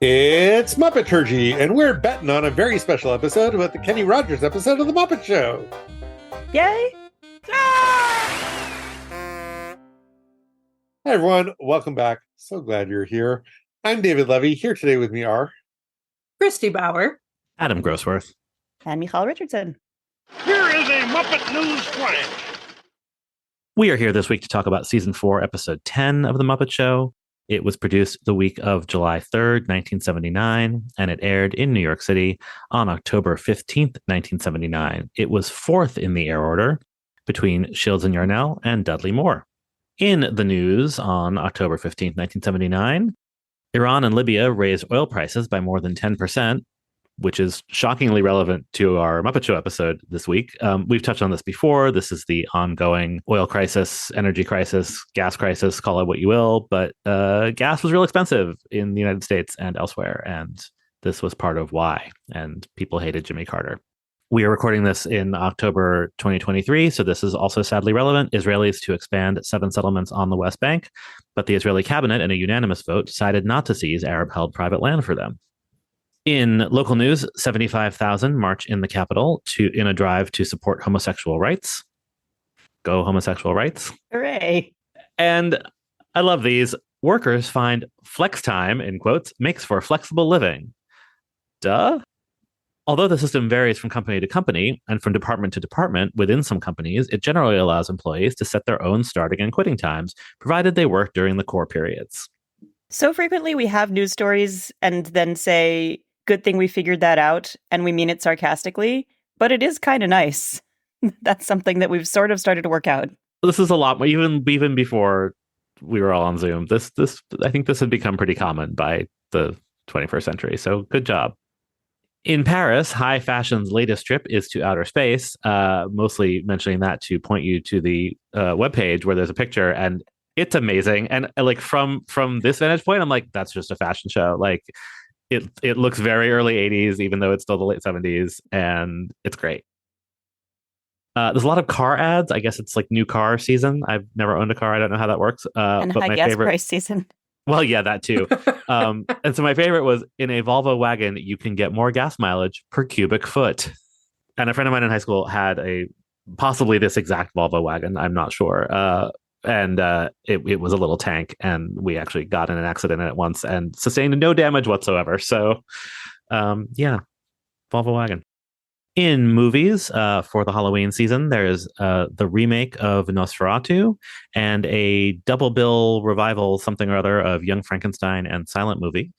It's Muppeturgy, and we're betting on a very special episode about the Kenny Rogers episode of The Muppet Show. Yay! Hi, everyone. Welcome back. So glad you're here. I'm David Levy. Here today with me are Christy Bauer. Adam Grossworth. And Michal Richardson. Here is a Muppet News Flash. We are here this week to talk about Season 4, Episode 10 of The Muppet Show. It was produced the week of July 3rd, 1979, and it aired in New York City on October 15th, 1979. It was fourth in the air order between Shields and Yarnell and Dudley Moore. In the news on October 15th, 1979, Iran and Libya raised oil prices by more than 10%, which is shockingly relevant to our Muppet Show episode this week. We've touched on this before. This is the ongoing oil crisis, energy crisis, gas crisis, call it what you will. But gas was real expensive in the United States and elsewhere. And this was part of why. And people hated Jimmy Carter. We are recording this in October 2023. So this is also sadly relevant. Israelis to expand 7 settlements on the West Bank. But the Israeli cabinet, in a unanimous vote, decided not to seize Arab-held private land for them. In local news, 75,000 march in the capital in a drive to support homosexual rights. Go homosexual rights. Hooray. And I love these. Workers find flex time, in quotes, makes for flexible living. Duh. Although the system varies from company to company and from department to department within some companies, it generally allows employees to set their own starting and quitting times, provided they work during the core periods. So frequently we have news stories and then say, good thing we figured that out, and we mean it sarcastically, but it is kind of nice. That's something that we've sort of started to work out. This is a lot more, even before we were all on Zoom. This I think this had become pretty common by the 21st century. So good job. In Paris, High Fashion's latest trip is to outer space, mostly mentioning that to point you to the webpage where there's a picture, and it's amazing. And like from this vantage point, I'm like, that's just a fashion show. Like it looks very early 80s, even though it's still the late 70s, and it's great. There's a lot of car ads. I guess it's like new car season. I've never owned a car. I don't know how that works. And but high my gas favorite price season. Well, yeah, that too. And so my favorite was, in a Volvo wagon, you can get more gas mileage per cubic foot. And a friend of mine in high school had possibly this exact Volvo wagon. I'm not sure. And it was a little tank, and we actually got in an accident in it once and sustained no damage whatsoever. So, yeah, Volvo wagon. In movies for the Halloween season, there's the remake of Nosferatu and a double bill revival, something or other, of Young Frankenstein and Silent Movie.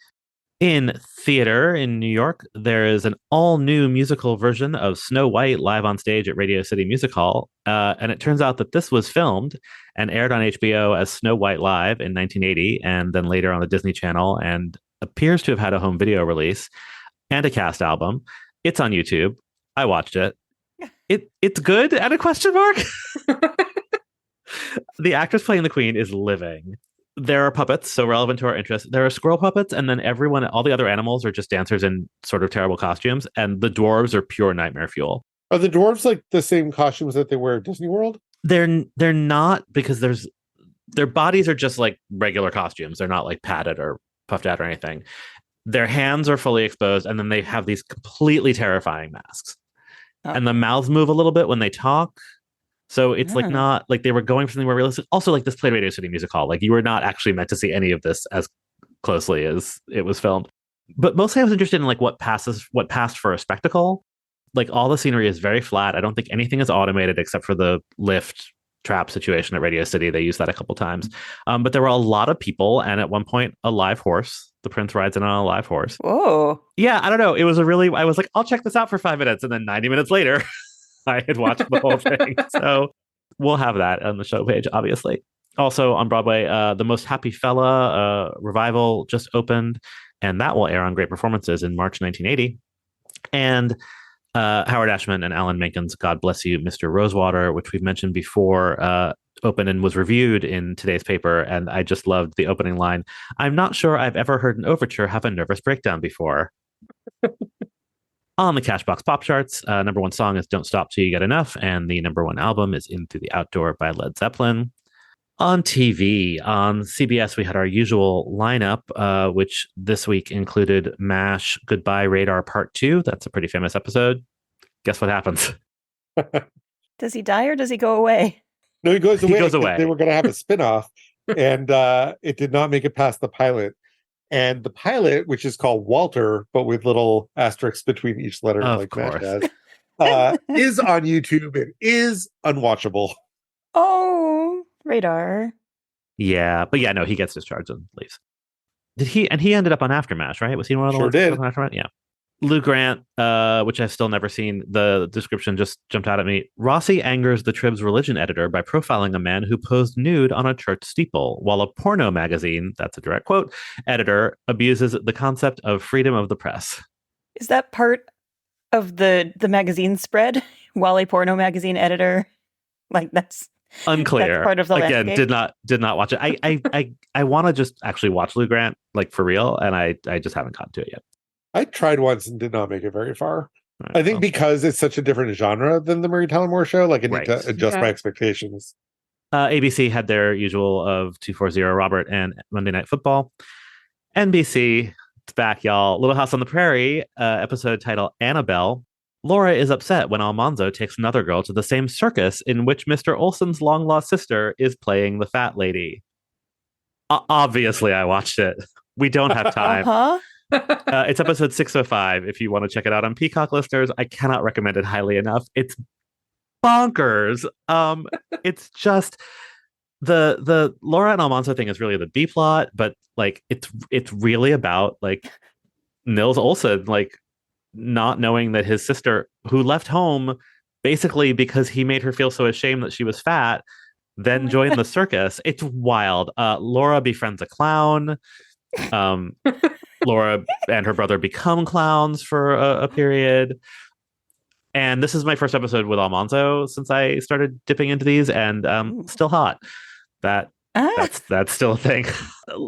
In theater in New York, there is an all-new musical version of Snow White live on stage at Radio City Music Hall. And it turns out that this was filmed and aired on HBO as Snow White Live in 1980, and then later on the Disney Channel, and appears to have had a home video release and a cast album. It's on YouTube. I watched it. It's good, at a question mark. The actress playing the queen is living. There are puppets, so relevant to our interest. There are squirrel puppets, and then all the other animals are just dancers in sort of terrible costumes, and the dwarves are pure nightmare fuel. Are the dwarves like the same costumes that they wear at Disney World? They're not, because their bodies are just like regular costumes. They're not like padded or puffed out or anything. Their hands are fully exposed, and then they have these completely terrifying masks. Oh. And the mouths move a little bit when they talk. So it's like not like they were going for something more realistic. Also, like, this played Radio City Music Hall. Like, you were not actually meant to see any of this as closely as it was filmed. But mostly I was interested in like what passed for a spectacle. Like, all the scenery is very flat. I don't think anything is automated except for the lift trap situation at Radio City. They used that a couple times. But there were a lot of people, and at one point a live horse. The prince rides in on a live horse. Whoa. Yeah, I don't know. I was like, I'll check this out for 5 minutes, and then 90 minutes later I had watched the whole thing. So we'll have that on the show page, obviously. Also on Broadway, The Most Happy Fella revival just opened, and that will air on Great Performances in March 1980. And Howard Ashman and Alan Menken's God Bless You, Mr. Rosewater, which we've mentioned before, opened and was reviewed in today's paper. And I just loved the opening line. I'm not sure I've ever heard an overture have a nervous breakdown before. On the Cashbox Pop charts, number one song is Don't Stop Till You Get Enough, and the number one album is In Through the Outdoor by Led Zeppelin. On TV, on CBS, we had our usual lineup, which this week included MASH Goodbye Radar Part 2. That's a pretty famous episode. Guess what happens? Does he die or does he go away? No, he goes away. He goes away. They were going to have a spinoff, and it did not make it past the pilot. And the pilot, which is called Walter, but with little asterisks between each letter, Of like MASH course. has, is on YouTube and is unwatchable. Oh, Radar. Yeah, but yeah, no, he gets discharged and leaves. Did he? And he ended up on Aftermath, right? Was he one of the Sure ones that did. was on Aftermath? Yeah. Lou Grant, which I've still never seen. The description just jumped out at me. Rossi angers the Trib's religion editor by profiling a man who posed nude on a church steeple, while a porno magazine, that's a direct quote, editor abuses the concept of freedom of the press. Is that part of the magazine spread? While a porno magazine editor, like that's Unclear. That's part of the Again, landscape. did not watch it. I want to just actually watch Lou Grant, like for real, and I just haven't gotten to it yet. I tried once and did not make it very far. Right, I think well. because it's such a different genre than the Mary Tyler Moore Show, like I need Right. to adjust Yeah. my expectations. ABC had their usual of 240 Robert and Monday Night Football. NBC, it's back, y'all. Little House on the Prairie, episode title Annabelle. Laura is upset when Almanzo takes another girl to the same circus in which Mr. Olson's long-lost sister is playing the fat lady. Obviously, I watched it. We don't have time. Uh-huh. It's episode 605. If you want to check it out on Peacock, listeners, I cannot recommend it highly enough. It's bonkers. It's just the Laura and Almanzo thing is really the B plot, but like it's really about like Nils Olsson like not knowing that his sister, who left home basically because he made her feel so ashamed that she was fat, then my joined the circus. It's wild. Laura befriends a clown. Laura and her brother become clowns for a period. And this is my first episode with Almanzo since I started dipping into these, and still hot. That's still a thing.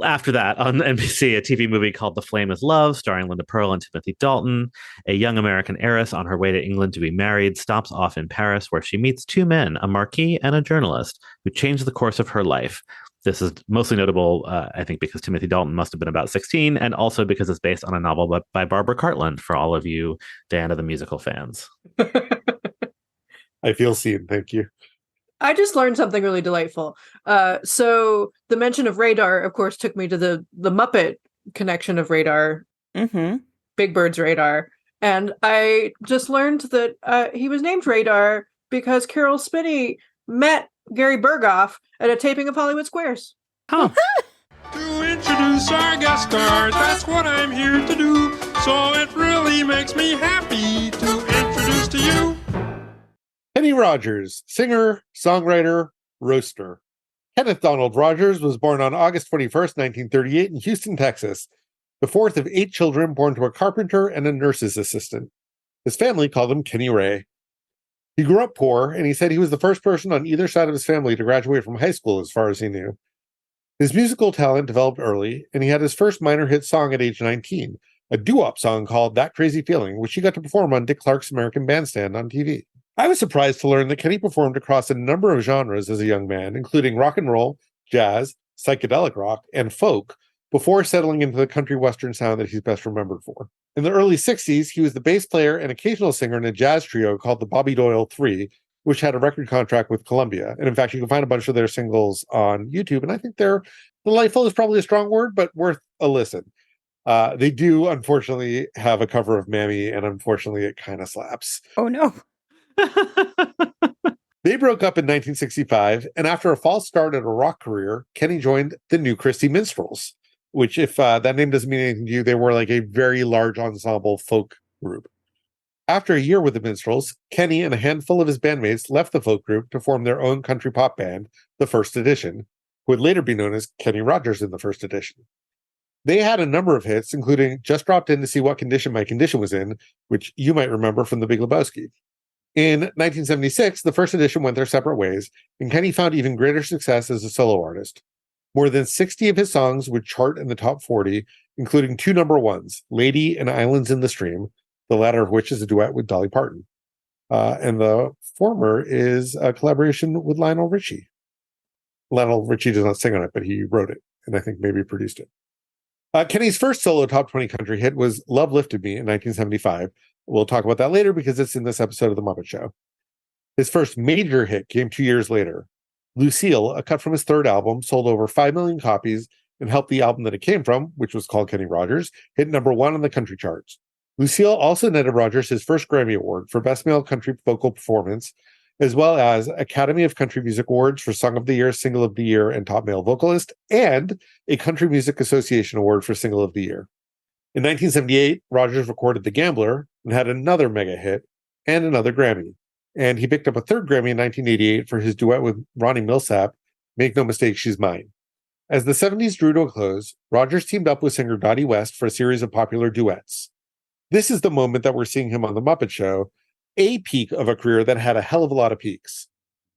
After that, on NBC, a TV movie called The Flame is Love, starring Linda Pearl and Timothy Dalton. A young American heiress on her way to England to be married stops off in Paris, where she meets two men, a marquis and a journalist, who change the course of her life. This is mostly notable, I think, because Timothy Dalton must have been about 16, and also because it's based on a novel by Barbara Cartland, for all of you Diana the Musical fans. I feel seen. Thank you. I just learned something really delightful. So the mention of Radar, of course, took me to the Muppet connection of Radar, Mm-hmm. Big Bird's Radar. And I just learned that he was named Radar because Carol Spinney met Gary Berghoff at a taping of Hollywood Squares. Oh, To introduce our guest star, that's what I'm here to do. So it really makes me happy to introduce to you. Kenny Rogers, singer, songwriter, roaster. Kenneth Donald Rogers was born on August 21st, 1938 in Houston, Texas, the fourth of 8 children born to a carpenter and a nurse's assistant. His family called him Kenny Ray. He grew up poor, and he said he was the first person on either side of his family to graduate from high school, as far as he knew. His musical talent developed early, and he had his first minor hit song at age 19, a doo-wop song called That Crazy Feeling, which he got to perform on Dick Clark's American Bandstand on TV. I was surprised to learn that Kenny performed across a number of genres as a young man, including rock and roll, jazz, psychedelic rock, and folk, before settling into the country western sound that he's best remembered for. In the early 60s, he was the bass player and occasional singer in a jazz trio called the Bobby Doyle Three, which had a record contract with Columbia. And in fact, you can find a bunch of their singles on YouTube, and I think they're delightful is probably a strong word, but worth a listen. They do, unfortunately, have a cover of Mammy, and unfortunately, it kind of slaps. Oh no. They broke up in 1965, and after a false start at a rock career, Kenny joined the New Christy Minstrels, which, if that name doesn't mean anything to you, they were like a very large ensemble folk group. After a year with the Minstrels, Kenny and a handful of his bandmates left the folk group to form their own country pop band, The First Edition, who would later be known as Kenny Rogers and the First Edition. They had a number of hits, including Just Dropped In to See What Condition My Condition Was In, which you might remember from The Big Lebowski. In 1976, the First Edition went their separate ways, and Kenny found even greater success as a solo artist. More than 60 of his songs would chart in the top 40, including 2 number ones, Lady and Islands in the Stream, the latter of which is a duet with Dolly Parton. And the former is a collaboration with Lionel Richie. Lionel Richie does not sing on it, but he wrote it and I think maybe produced it. Kenny's first solo top 20 country hit was Love Lifted Me in 1975. We'll talk about that later because it's in this episode of The Muppet Show. His first major hit came 2 years later. Lucille, a cut from his third album, sold over 5 million copies and helped the album that it came from, which was called Kenny Rogers, hit number 1 on the country charts. Lucille also netted Rogers his first Grammy Award for Best Male Country Vocal Performance, as well as Academy of Country Music Awards for Song of the Year, Single of the Year, and Top Male Vocalist, and a Country Music Association Award for Single of the Year. In 1978, Rogers recorded The Gambler and had another mega hit and another Grammy. And he picked up a third Grammy in 1988 for his duet with Ronnie Milsap, Make No Mistake, She's Mine. As the 70s drew to a close, Rogers teamed up with singer Dottie West for a series of popular duets. This is the moment that we're seeing him on The Muppet Show, a peak of a career that had a hell of a lot of peaks.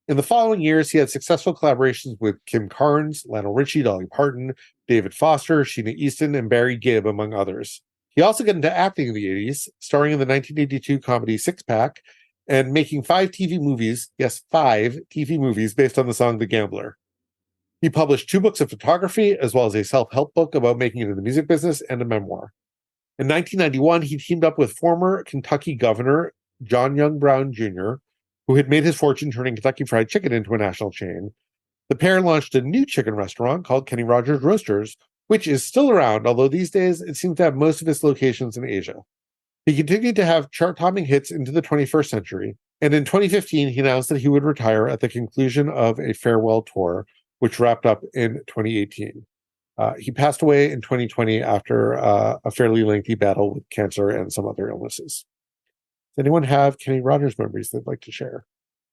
In the following years, he had successful collaborations with Kim Carnes, Lionel Richie, Dolly Parton, David Foster, Sheena Easton, and Barry Gibb, among others. He also got into acting in the 80s, starring in the 1982 comedy Six Pack, and making 5 TV movies, yes, 5 TV movies based on the song The Gambler. He published 2 books of photography, as well as a self-help book about making it in the music business and a memoir. In 1991, he teamed up with former Kentucky Governor John Young Brown Jr., who had made his fortune turning Kentucky Fried Chicken into a national chain. The pair launched a new chicken restaurant called Kenny Rogers Roasters, which is still around, although these days it seems to have most of its locations in Asia. He continued to have chart-topping hits into the 21st century, and in 2015, he announced that he would retire at the conclusion of a farewell tour, which wrapped up in 2018. He passed away in 2020 after a fairly lengthy battle with cancer and some other illnesses. Does anyone have Kenny Rogers memories they'd like to share?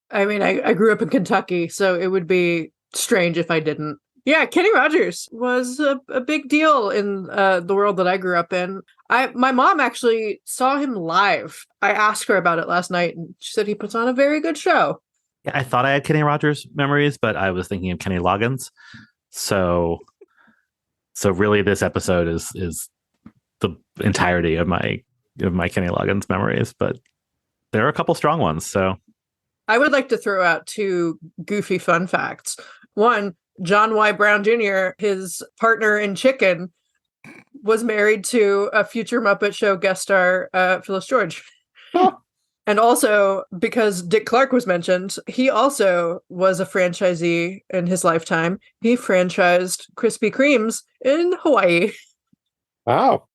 I mean, I grew up in Kentucky, so it would be strange if I didn't. Yeah, Kenny Rogers was a big deal in the world that I grew up in. My mom actually saw him live. I asked her about it last night, and she said he puts on a very good show. Yeah, I thought I had Kenny Rogers memories, but I was thinking of Kenny Loggins. So really, this episode is the entirety of my Kenny Loggins memories, but there are a couple strong ones. So I would like to throw out 2 goofy fun facts. One, John Y. Brown Jr., his partner in Chicken, was married to a future Muppet Show guest star, Phyllis George. And also, because Dick Clark was mentioned, he also was a franchisee in his lifetime. He franchised Krispy Kremes in Hawaii. Wow.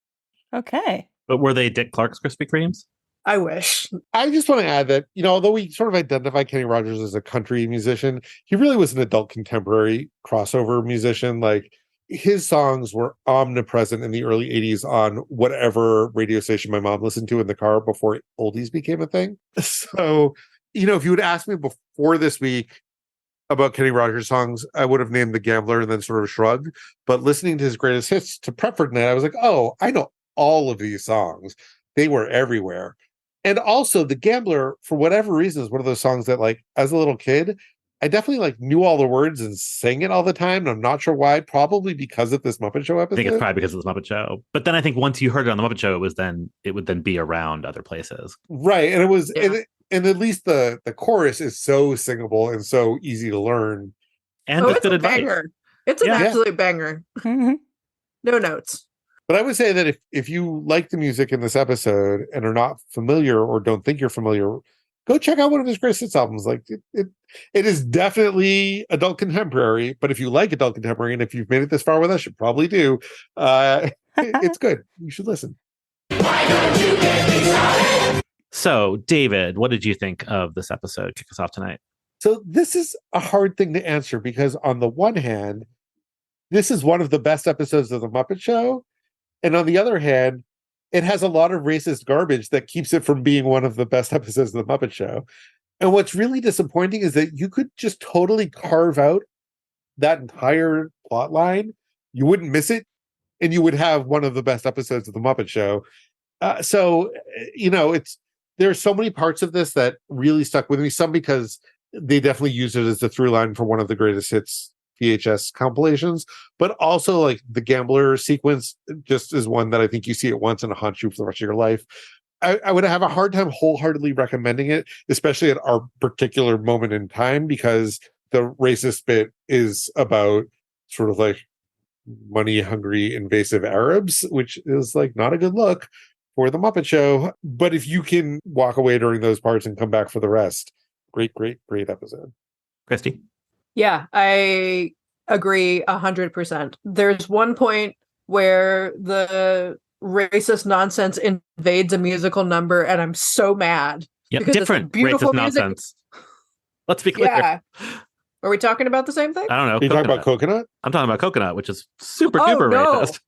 Okay. but were they Dick Clark's Krispy Kremes? I wish. I just want to add that, although we sort of identify Kenny Rogers as a country musician, he really was an adult contemporary crossover musician. Like, his songs were omnipresent in the early 80s on whatever radio station my mom listened to in the car before oldies became a thing. So, if you would ask me before this week about Kenny Rogers songs, I would have named The Gambler and then sort of shrugged. But listening to his greatest hits to prep for tonight, I was like, oh, I know all of these songs. They were everywhere. And also, The Gambler, for whatever reason, is one of those songs that, like, as a little kid, I definitely knew all the words and sang it all the time. And I'm not sure why. Probably because of this Muppet Show episode. I think it's probably because of this Muppet Show. But then I think once you heard it on the Muppet Show, it would then be around other places. Right. And it was, Yeah. and at least the chorus is so singable and so easy to learn. And it's good a advice. banger. It's an Yeah. absolute banger. Mhm. No notes. But I would say that if you like the music in this episode and are not familiar or don't think you're familiar, go check out one of his greatest hits albums. Like it is definitely adult contemporary, but if you like adult contemporary and if you've made it this far with us, you probably do. It's good. You should listen. So, David, what did you think of this episode? Kick us off tonight. So this is a hard thing to answer because on the one hand, this is one of the best episodes of the Muppet Show. And on the other hand, it has a lot of racist garbage that keeps it from being one of the best episodes of the Muppet Show. And what's really disappointing is that you could just totally carve out that entire plot line. You wouldn't miss it. And you would have one of the best episodes of the Muppet Show. There's so many parts of this that really stuck with me. Some because they definitely use it as the through line for one of the greatest hits VHS compilations, but also like the Gambler sequence just is one that I think you see it once and it haunts you for the rest of your life. I would have a hard time wholeheartedly recommending it, especially at our particular moment in time, because the racist bit is about sort of like money hungry invasive Arabs, which is like not a good look for the Muppet Show. But if you can walk away during those parts and come back for the rest, great episode. Christy? Yeah, I agree 100%. There's one point where the racist nonsense invades a musical number, and I'm so mad. Yep, because it's different beautiful racist music. nonsense. Let's be clear. Yeah. Are we talking about the same thing? I don't know. Are you talking about Coconut? I'm talking about Coconut, which is super Oh, duper no. racist.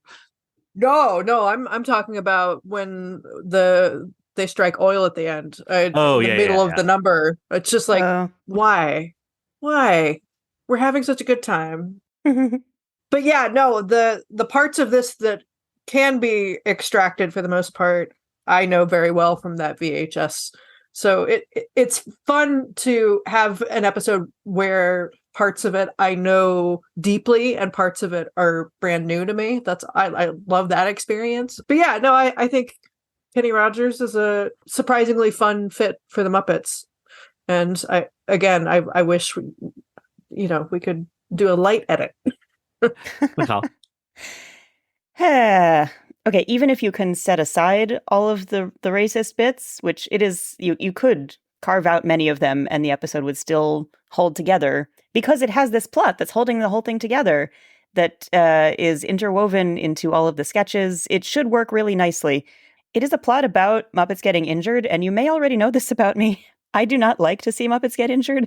No, I'm talking about when they strike oil at the end. In the middle of the number. It's just like, why? We're having such a good time. But yeah, no, the parts of this that can be extracted for the most part, I know very well from that VHS. So it's fun to have an episode where parts of it I know deeply and parts of it are brand new to me. I love that experience. But yeah, no, I think Kenny Rogers is a surprisingly fun fit for the Muppets. And I wish we could do a light edit. Okay, even if you can set aside all of the racist bits, which it is, you could carve out many of them and the episode would still hold together because it has this plot that's holding the whole thing together that is interwoven into all of the sketches. It should work really nicely. It is a plot about Muppets getting injured, and you may already know this about me. I do not like to see Muppets get injured.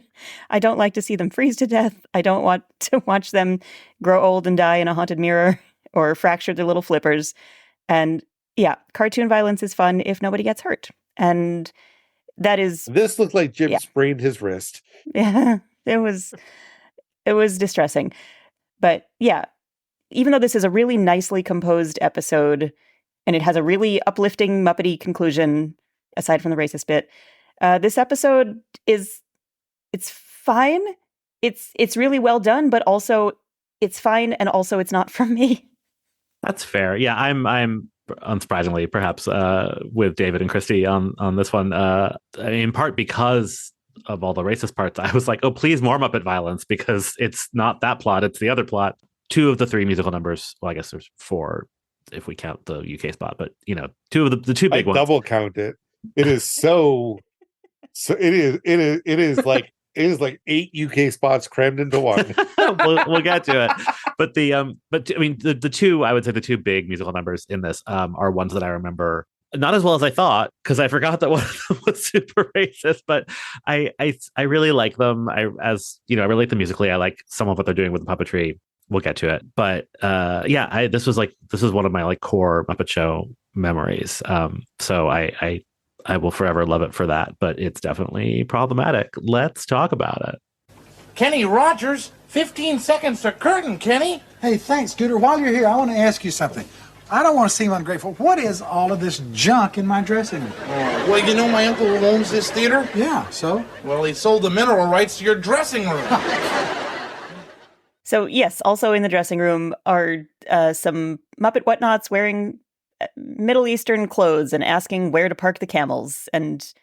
I don't like to see them freeze to death. I don't want to watch them grow old and die in a haunted mirror or fracture their little flippers. And yeah, cartoon violence is fun if nobody gets hurt. And that is... This looked like Jim sprained his wrist. Yeah, it was distressing. But yeah, even though this is a really nicely composed episode and it has a really uplifting Muppety conclusion, aside from the racist bit, this episode it's fine. It's really well done, but also it's fine, and also it's not for me. That's fair. Yeah, I'm unsurprisingly perhaps with David and Christy on this one. In part because of all the racist parts, I was like, oh, please, more Muppet violence, because it's not that plot, it's the other plot. 2 of the 3 musical numbers. Well, I guess there's 4 if we count the UK spot, but 2 of the 2 big ones. Double count it. It is so it is like 8 UK spots crammed into one. we'll get to it. But the 2, I would say the 2 big musical numbers in this are ones that I remember not as well as I thought, because I forgot that one of them was super racist, but I really like them. I really like them musically. I like some of what they're doing with the puppetry. We'll get to it. But this was one of my like core Muppet Show memories. So I will forever love it for that, but it's definitely problematic. Let's talk about it. Kenny Rogers, 15 seconds to curtain, Kenny. Hey, thanks, Scooter. While you're here, I want to ask you something. I don't want to seem ungrateful. What is all of this junk in my dressing room? Well, you know my uncle who owns this theater? Yeah, so? Well, he sold the mineral rights to your dressing room. So, yes, also in the dressing room are some Muppet whatnots wearing Middle Eastern clothes and asking where to park the camels and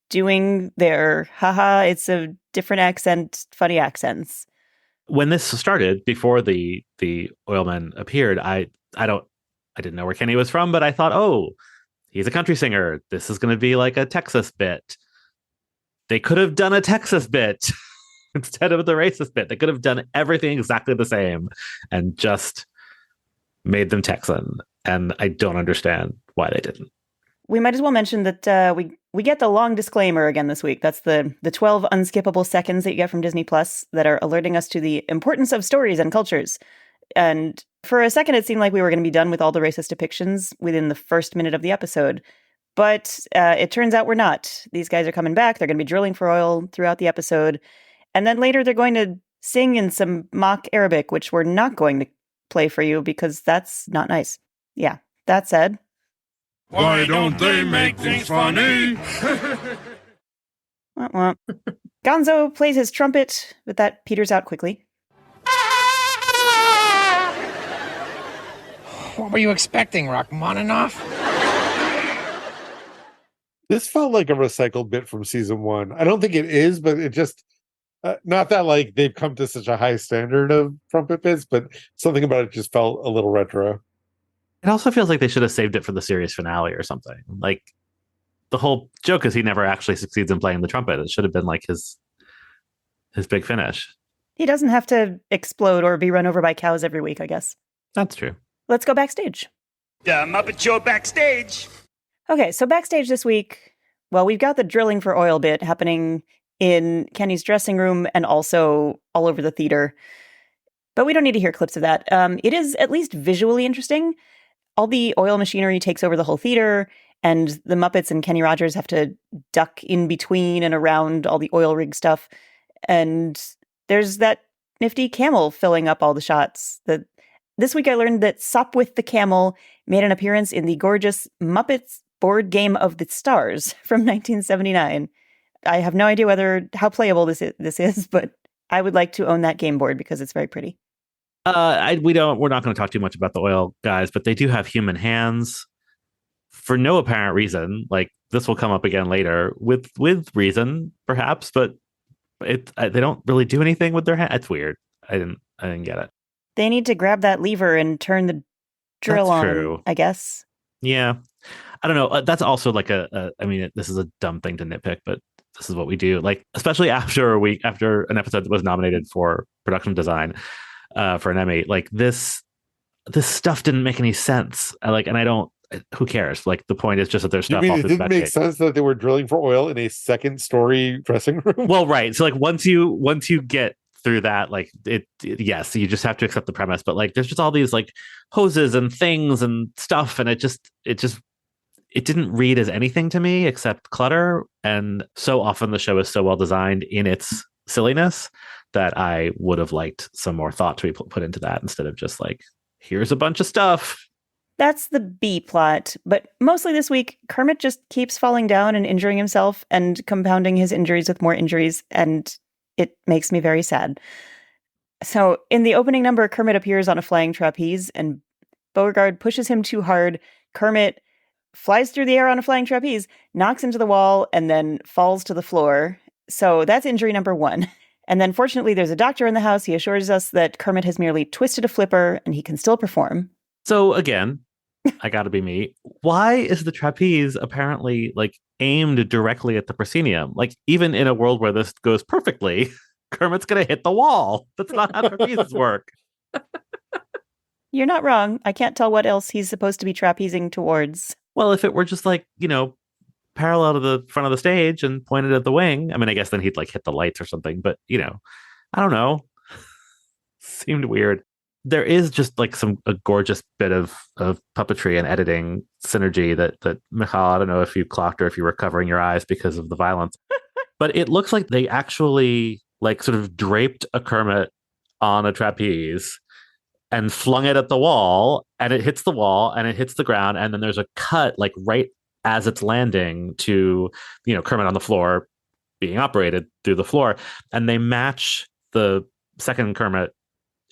doing their haha, it's a different accent, funny accents. When this started, before the oilmen appeared, I didn't know where Kenny was from, but I thought, oh, he's a country singer. This is going to be like a Texas bit. They could have done a Texas bit instead of the racist bit. They could have done everything exactly the same and just made them Texan. And I don't understand why they didn't. We might as well mention that we get the long disclaimer again this week. That's the 12 unskippable seconds that you get from Disney Plus that are alerting us to the importance of stories and cultures. And for a second, it seemed like we were going to be done with all the racist depictions within the first minute of the episode. But it turns out we're not. These guys are coming back. They're going to be drilling for oil throughout the episode. And then later they're going to sing in some mock Arabic, which we're not going to play for you because that's not nice. Yeah, that said. Why don't they make things funny? Gonzo plays his trumpet, but that peters out quickly. What were you expecting, Rachmaninoff? This felt like a recycled bit from season 1. I don't think it is, but it just Not that like they've come to such a high standard of trumpet bits, but something about it just felt a little retro. It also feels like they should have saved it for the series finale or something. Like the whole joke is he never actually succeeds in playing the trumpet. It should have been like his big finish. He doesn't have to explode or be run over by cows every week, I guess. That's true. Let's go backstage. The Muppet Show backstage. Okay, so backstage this week, well, we've got the drilling for oil bit happening in Kenny's dressing room and also all over the theater. But we don't need to hear clips of that. It is at least visually interesting. All the oil machinery takes over the whole theater, and the Muppets and Kenny Rogers have to duck in between and around all the oil rig stuff. And there's that nifty camel filling up all the shots. This week I learned that Sopwith the Camel made an appearance in the gorgeous Muppets Board Game of the Stars from 1979. I have no idea how playable this is, but I would like to own that game board because it's very pretty. We're not going to talk too much about the oil guys, but they do have human hands for no apparent reason. Like this will come up again later with reason, perhaps, but they don't really do anything with their hand. It's weird. I didn't get it. They need to grab that lever and turn the drill on, true. I guess. Yeah. I don't know. That's also like I mean, this is a dumb thing to nitpick, but this is what we do. Like, especially after an episode that was nominated for production design for an Emmy, like this stuff didn't make any sense. Who cares? Like the point is just that there's stuff. You mean off it this didn't make backstage. sense that they were drilling for oil in a second-story dressing room? Well, right. So like once you get through that, like yes, you just have to accept the premise. But like there's just all these like hoses and things and stuff, and it didn't read as anything to me except clutter. And so often the show is so well designed in its silliness that I would have liked some more thought to be put into that instead of just like, here's a bunch of stuff. That's the B plot, but mostly this week, Kermit just keeps falling down and injuring himself and compounding his injuries with more injuries, and it makes me very sad. So in the opening number, Kermit appears on a flying trapeze, and Beauregard pushes him too hard. Kermit flies through the air on a flying trapeze, knocks into the wall, and then falls to the floor. So that's injury number 1. And then fortunately, there's a doctor in the house. He assures us that Kermit has merely twisted a flipper and he can still perform. So again, I gotta be me. Why is the trapeze apparently like aimed directly at the proscenium? Like even in a world where this goes perfectly, Kermit's gonna hit the wall. That's not how trapezes work. You're not wrong. I can't tell what else he's supposed to be trapezing towards. Well, if it were just like, parallel to the front of the stage and pointed at the wing, I mean, I guess then he'd like hit the lights or something, but I don't know. Seemed weird. There is just like a gorgeous bit of puppetry and editing synergy that Michal, I don't know if you clocked or if you were covering your eyes because of the violence, but it looks like they actually like sort of draped a Kermit on a trapeze and flung it at the wall, and it hits the wall and it hits the ground, and then there's a cut like right as it's landing to Kermit on the floor being operated through the floor, and they match the second Kermit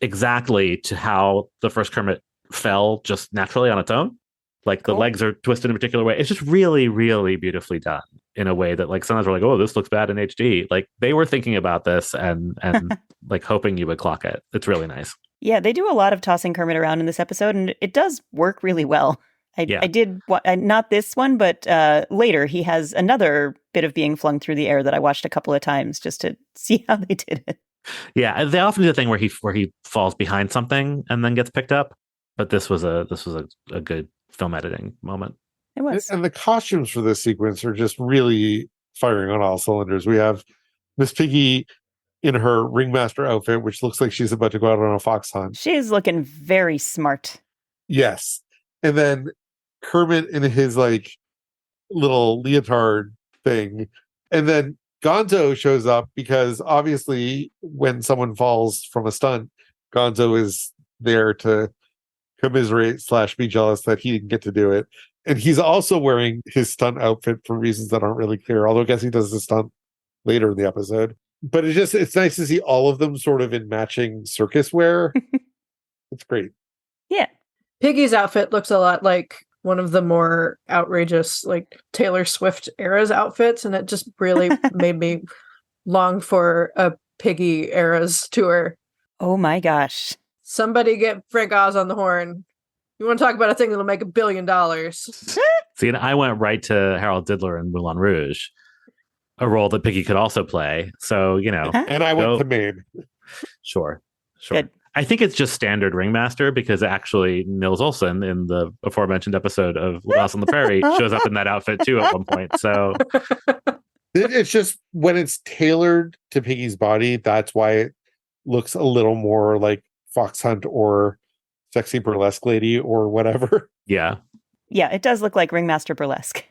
exactly to how the first Kermit fell just naturally on its own. Like the legs are twisted in a particular way. It's just really, really beautifully done in a way that like sometimes we're like, oh, this looks bad in HD. Like they were thinking about this and like hoping you would clock it. It's really nice. Yeah, they do a lot of tossing Kermit around in this episode, and it does work really well. I did, not this one, but later he has another bit of being flung through the air that I watched a couple of times just to see how they did it. Yeah, they often do the thing where he falls behind something and then gets picked up. But this was a good film editing moment. It was. And the costumes for this sequence are just really firing on all cylinders. We have Miss Piggy in her ringmaster outfit, which looks like she's about to go out on a fox hunt. She's looking very smart. Yes. And then Kermit in his like little leotard thing. And then Gonzo shows up because obviously when someone falls from a stunt, Gonzo is there to commiserate / be jealous that he didn't get to do it. And he's also wearing his stunt outfit for reasons that aren't really clear, although I guess he does the stunt later in the episode. But it's nice to see all of them sort of in matching circus wear. It's great. Yeah. Piggy's outfit looks a lot like one of the more outrageous, like Taylor Swift era's outfits, and it just really made me long for a Piggy era's tour. Oh my gosh. Somebody get Frank Oz on the horn. You want to talk about a thing that'll make $1 billion? See, and I went right to Harold Diddler in Moulin Rouge, a role that Piggy could also play. So, And I went to Maine. Sure. Good. I think it's just standard ringmaster because actually Nils Olsen in the aforementioned episode of Lost on the Prairie shows up in that outfit too at one point. So It's just when it's tailored to Piggy's body, that's why it looks a little more like Fox Hunt or Sexy Burlesque Lady or whatever. yeah. Yeah, it does look like Ringmaster Burlesque.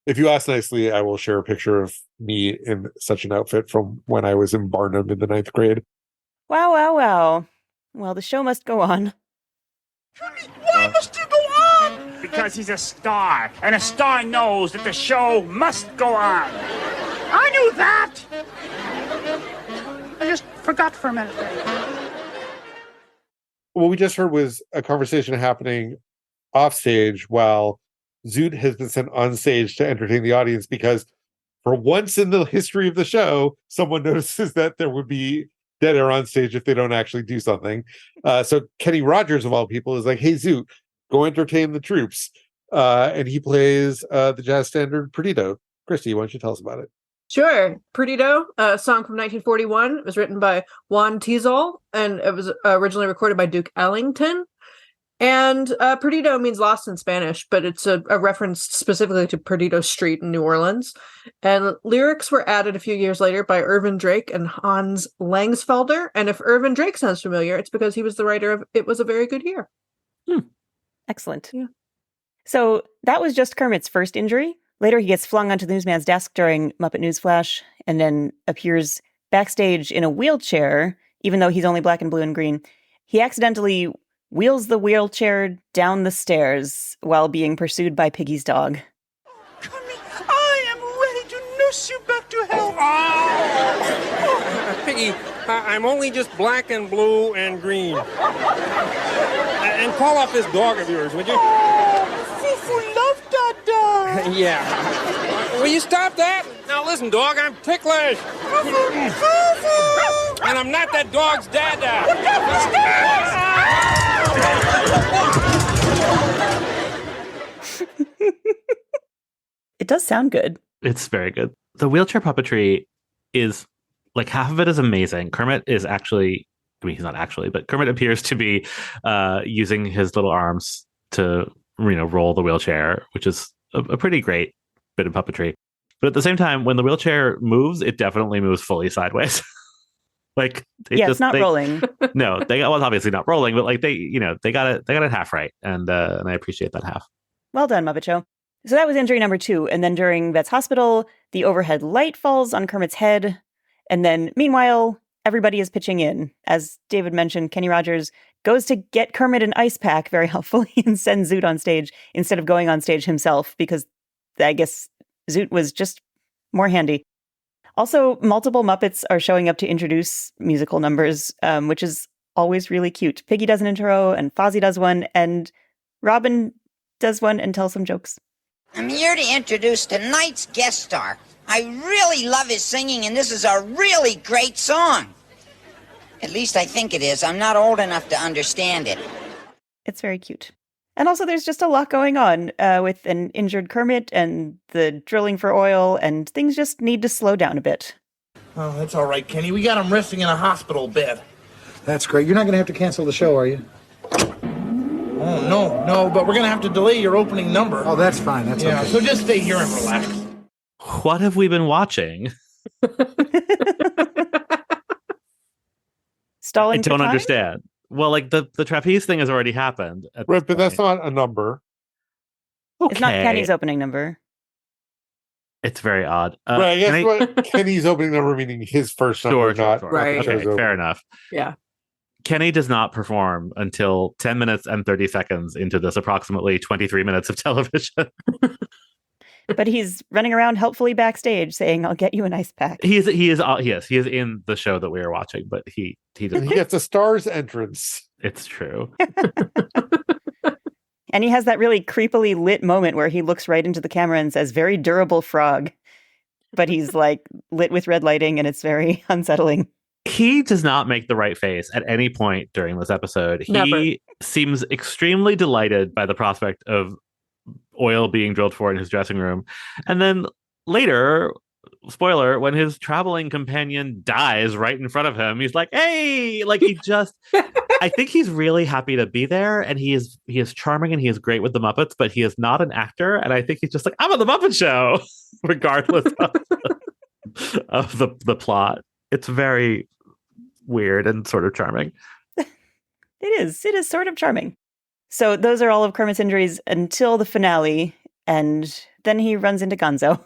If you ask nicely, I will share a picture of me in such an outfit from when I was in Barnum in the 9th grade. Wow, wow, wow. Well, the show must go on. Why must you go on? Because he's a star, and a star knows that the show must go on. I knew that. I just forgot for a minute. What we just heard was a conversation happening off stage while Zoot has been sent on stage to entertain the audience because for once in the history of the show, someone notices that there would be dead air on stage if they don't actually do something. So Kenny Rogers, of all people, is like, hey, Zoot, go entertain the troops. And he plays the jazz standard Perdido. Christy, why don't you tell us about it? Sure. Perdido, a song from 1941. It was written by Juan Tizol, and it was originally recorded by Duke Ellington. And Perdido means lost in Spanish, but it's a reference specifically to Perdido Street in New Orleans. And lyrics were added a few years later by Irvin Drake and Hans Langsfelder. And if Irvin Drake sounds familiar, it's because he was the writer of It Was a Very Good Year. Excellent. Yeah. So that was just Kermit's first injury. Later, he gets flung onto the newsman's desk during Muppet News Flash and then appears backstage in a wheelchair, even though he's only black and blue and green. He accidentally wheels the wheelchair down the stairs while being pursued by Piggy's dog. Kermit, I am ready to nurse you back to health. Piggy, I'm only just black and blue and green. And call off this dog of yours, would you? Fufu love that dog. Yeah. Will you stop that? Now listen, dog, I'm ticklish. And I'm not that dog's dada. It does sound good. It's very good. The wheelchair puppetry is like half of it is amazing. Kermit is actually, I mean, he's not actually, but Kermit appears to be using his little arms to, roll the wheelchair, which is a pretty great bit of puppetry. But at the same time, when the wheelchair moves, it definitely moves fully sideways. It's not rolling. No, well, obviously not rolling, but like they got it half right, and I appreciate that half. Well done, Muppet Show. So that was injury number 2. And then during Vet's hospital, the overhead light falls on Kermit's head. And then, meanwhile, everybody is pitching in. As David mentioned, Kenny Rogers goes to get Kermit an ice pack very helpfully and sends Zoot on stage instead of going on stage himself because I guess Zoot was just more handy. Also, multiple Muppets are showing up to introduce musical numbers, which is always really cute. Piggy does an intro, and Fozzie does one, and Robin does one and tells some jokes. I'm here to introduce tonight's guest star. I really love his singing, and this is a really great song. At least I think it is. I'm not old enough to understand it. It's very cute. And also there's just a lot going on with an injured Kermit and the drilling for oil, and things just need to slow down a bit. Oh, that's all right, Kenny. We got him resting in a hospital bed. That's great. You're not going to have to cancel the show, are you? Oh, no, but we're going to have to delay your opening number. Oh, that's fine. That's okay. So just stay here and relax. What have we been watching? Stalling I for don't time? understand. Well, like the trapeze thing has already happened. Right, but that's not a number. Okay. It's not Kenny's opening number. It's very odd. Right, I guess what Kenny's opening number meaning his first number, not Right. the show's Okay, opening. fair enough. Yeah. Kenny does not perform until 10 minutes and 30 seconds into this approximately 23 minutes of television. But he's running around helpfully backstage saying, I'll get you an ice pack. He is in the show that we are watching, but he And doesn't. he gets a star's entrance. It's true. And he has that really creepily lit moment where he looks right into the camera and says, very durable frog. but he's like lit with red lighting and it's very unsettling. He does not make the right face at any point during this episode. He Never. seems extremely delighted by the prospect of oil being drilled for in his dressing room. And then later, spoiler, when his traveling companion dies right in front of him, he's like, hey, like he just, I think he's really happy to be there. And he is charming and he is great with the Muppets, but he is not an actor. And I think he's just like, I'm on the Muppet Show, regardless of the plot. It's very weird and sort of charming. It is sort of charming. So those are all of Kermit's injuries until the finale. And then he runs into Gonzo.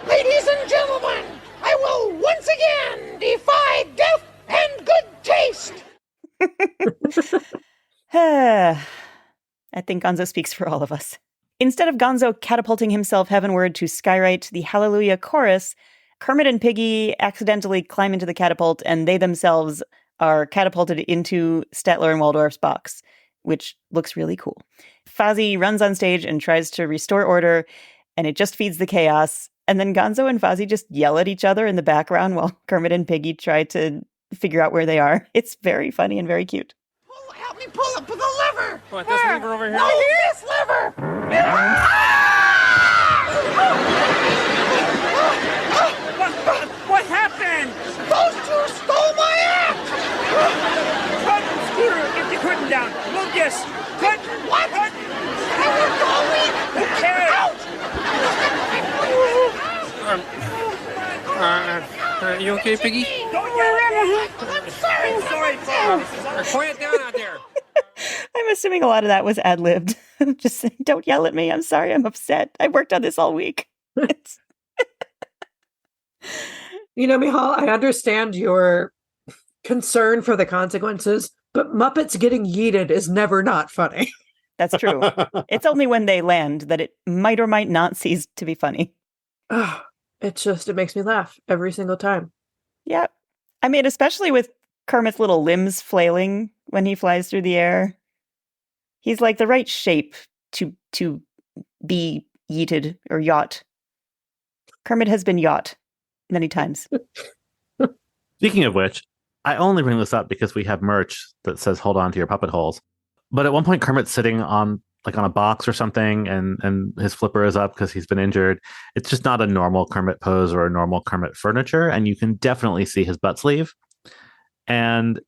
Ladies and gentlemen, I will once again defy death and good taste. I think Gonzo speaks for all of us. Instead of Gonzo catapulting himself heavenward to skywrite the Hallelujah chorus, Kermit and Piggy accidentally climb into the catapult and they themselves are catapulted into Statler and Waldorf's box, which looks really cool. Fozzie runs on stage and tries to restore order, and it just feeds the chaos. And then Gonzo and Fozzie just yell at each other in the background while Kermit and Piggy try to figure out where they are. It's very funny and very cute. Help me pull up with the lever. What, this lever over here? No, this lever. What happened? Those two stole my act. Cut, Scooter, get the curtain down. Lucas, cut. What? Cut. They were going. Hey. Out. You okay, Piggy? Don't yell. I'm sorry. Sorry, folks. Quiet down out there. I'm assuming a lot of that was ad-libbed. Just saying, don't yell at me. I'm sorry. I'm upset. I worked on this all week. You know, Mihal, I understand your concern for the consequences, but Muppets getting yeeted is never not funny. That's true. It's only when they land that it might or might not cease to be funny. It makes me laugh every single time. Yeah. I mean, especially with Kermit's little limbs flailing when he flies through the air. He's like the right shape to be yeeted or yacht. Kermit has been yacht many times. Speaking of which, I only bring this up because we have merch that says hold on to your puppet holes. But at one point Kermit's sitting on a box or something and his flipper is up because he's been injured. It's just not a normal Kermit pose or a normal Kermit furniture, and you can definitely see his butt sleeve. And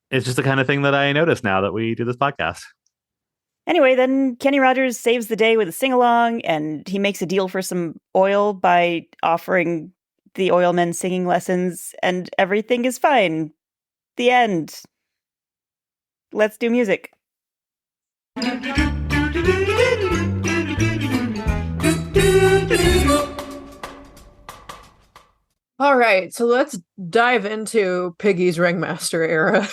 it's just the kind of thing that I notice now that we do this podcast. Anyway, then Kenny Rogers saves the day with a sing-along, and he makes a deal for some oil by offering the oilmen singing lessons, and everything is fine. The end. Let's do music. All right, so let's dive into Piggy's Ringmaster era.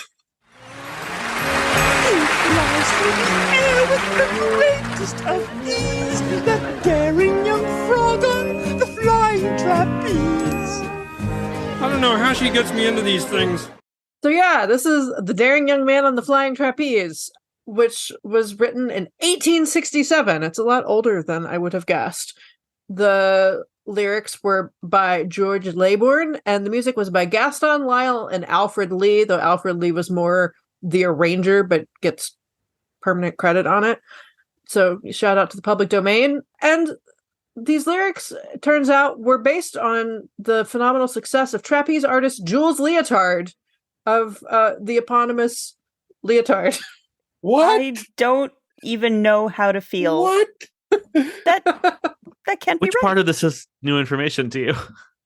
Greatest of ease, that daring young frog on the flying trapeze. I don't know how she gets me into these things. So yeah, this is The Daring Young Man on the Flying Trapeze, which was written in 1867. It's a lot older than I would have guessed. The lyrics were by George Laybourne, and the music was by Gaston Lyle and Alfred Lee, though Alfred Lee was more the arranger, but gets permanent credit on it. So shout out to the public domain. And these lyrics, it turns out, were based on the phenomenal success of trapeze artist Jules Leotard of the eponymous Leotard. What? I don't even know how to feel. What? That can't be Which right. part of this is new information to you?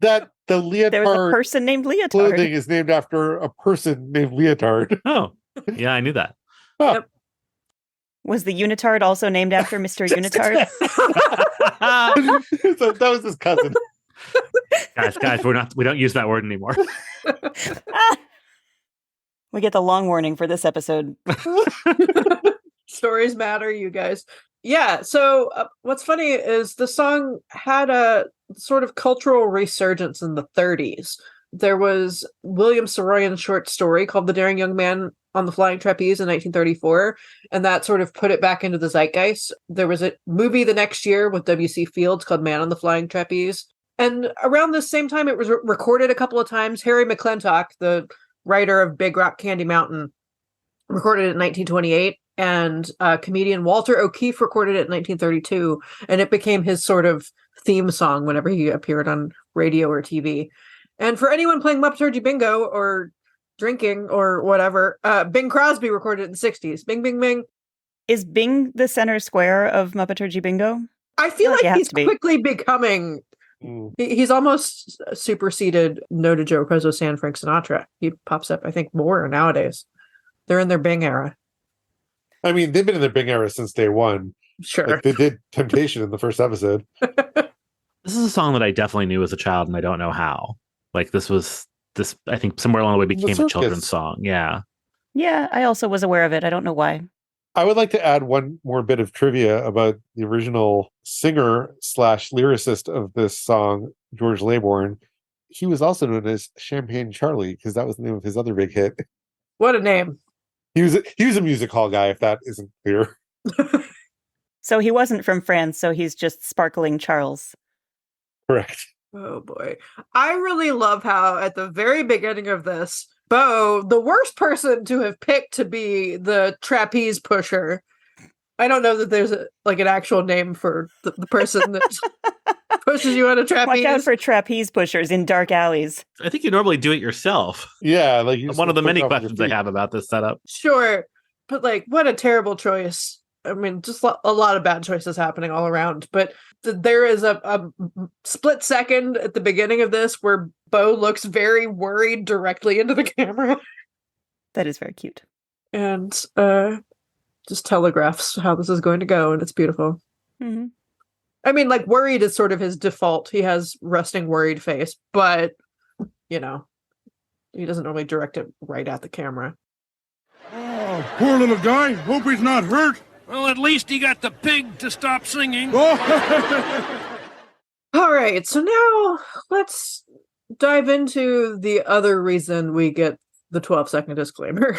That the Leotard There was a person named Leotard. clothing is named after a person named Leotard. Oh, yeah, I knew that. Huh. Yep. Was the unitard also named after Mr. Unitard? So that was his cousin. guys, we don't use that word anymore. We get the long warning for this episode. Stories matter, you guys. Yeah, so what's funny is the song had a sort of cultural resurgence in the 30s. There was William Saroyan's short story called The Daring Young Man on the Flying Trapeze in 1934, and that sort of put it back into the zeitgeist. There was a movie the next year with W.C. Fields called Man on the Flying Trapeze. And around the same time, it was recorded a couple of times. Harry McClintock, the writer of Big Rock Candy Mountain, recorded it in 1928. And comedian Walter O'Keefe recorded it in 1932. And it became his sort of theme song whenever he appeared on radio or TV. And for anyone playing Muppetology Bingo or drinking or whatever, Bing Crosby recorded it in the 60s. Bing, bing, bing. Is Bing the center square of Muppetology Bingo? I feel like he's quickly becoming... He's almost superseded No to Joe Prezzo's San Frank Sinatra. He pops up, I think, more nowadays. They're in their Bing era. I mean, they've been in their Bing era since day one. Sure. Like they did Temptation in the first episode. This is a song that I definitely knew as a child, and I don't know how. Like this, I think somewhere along the way became a children's song. Yeah. Yeah, I also was aware of it. I don't know why. I would like to add one more bit of trivia about the original singer/lyricist of this song, George Laybourne. He was also known as Champagne Charlie because that was the name of his other big hit. What a name. He was a music hall guy, if that isn't clear. So he wasn't from France, so he's just Sparkling Charles. Correct. Oh boy. I really love how at the very beginning of this, Bo, the worst person to have picked to be the trapeze pusher. I don't know that there's an actual name for the person that pushes you on a trapeze. Watch out for trapeze pushers in dark alleys. I think you normally do it yourself. Yeah, like one of the many questions I have about this setup. Sure, but what a terrible choice. I mean, just a lot of bad choices happening all around. But there is a split second at the beginning of this where Bo looks very worried directly into the camera. That is very cute. And just telegraphs how this is going to go, and it's beautiful. Mm-hmm. I mean, worried is sort of his default. He has resting worried face, but, he doesn't normally direct it right at the camera. Oh, poor little guy. Hope he's not hurt. Well, at least he got the pig to stop singing. Oh. All right, so now let's dive into the other reason we get the 12-second disclaimer.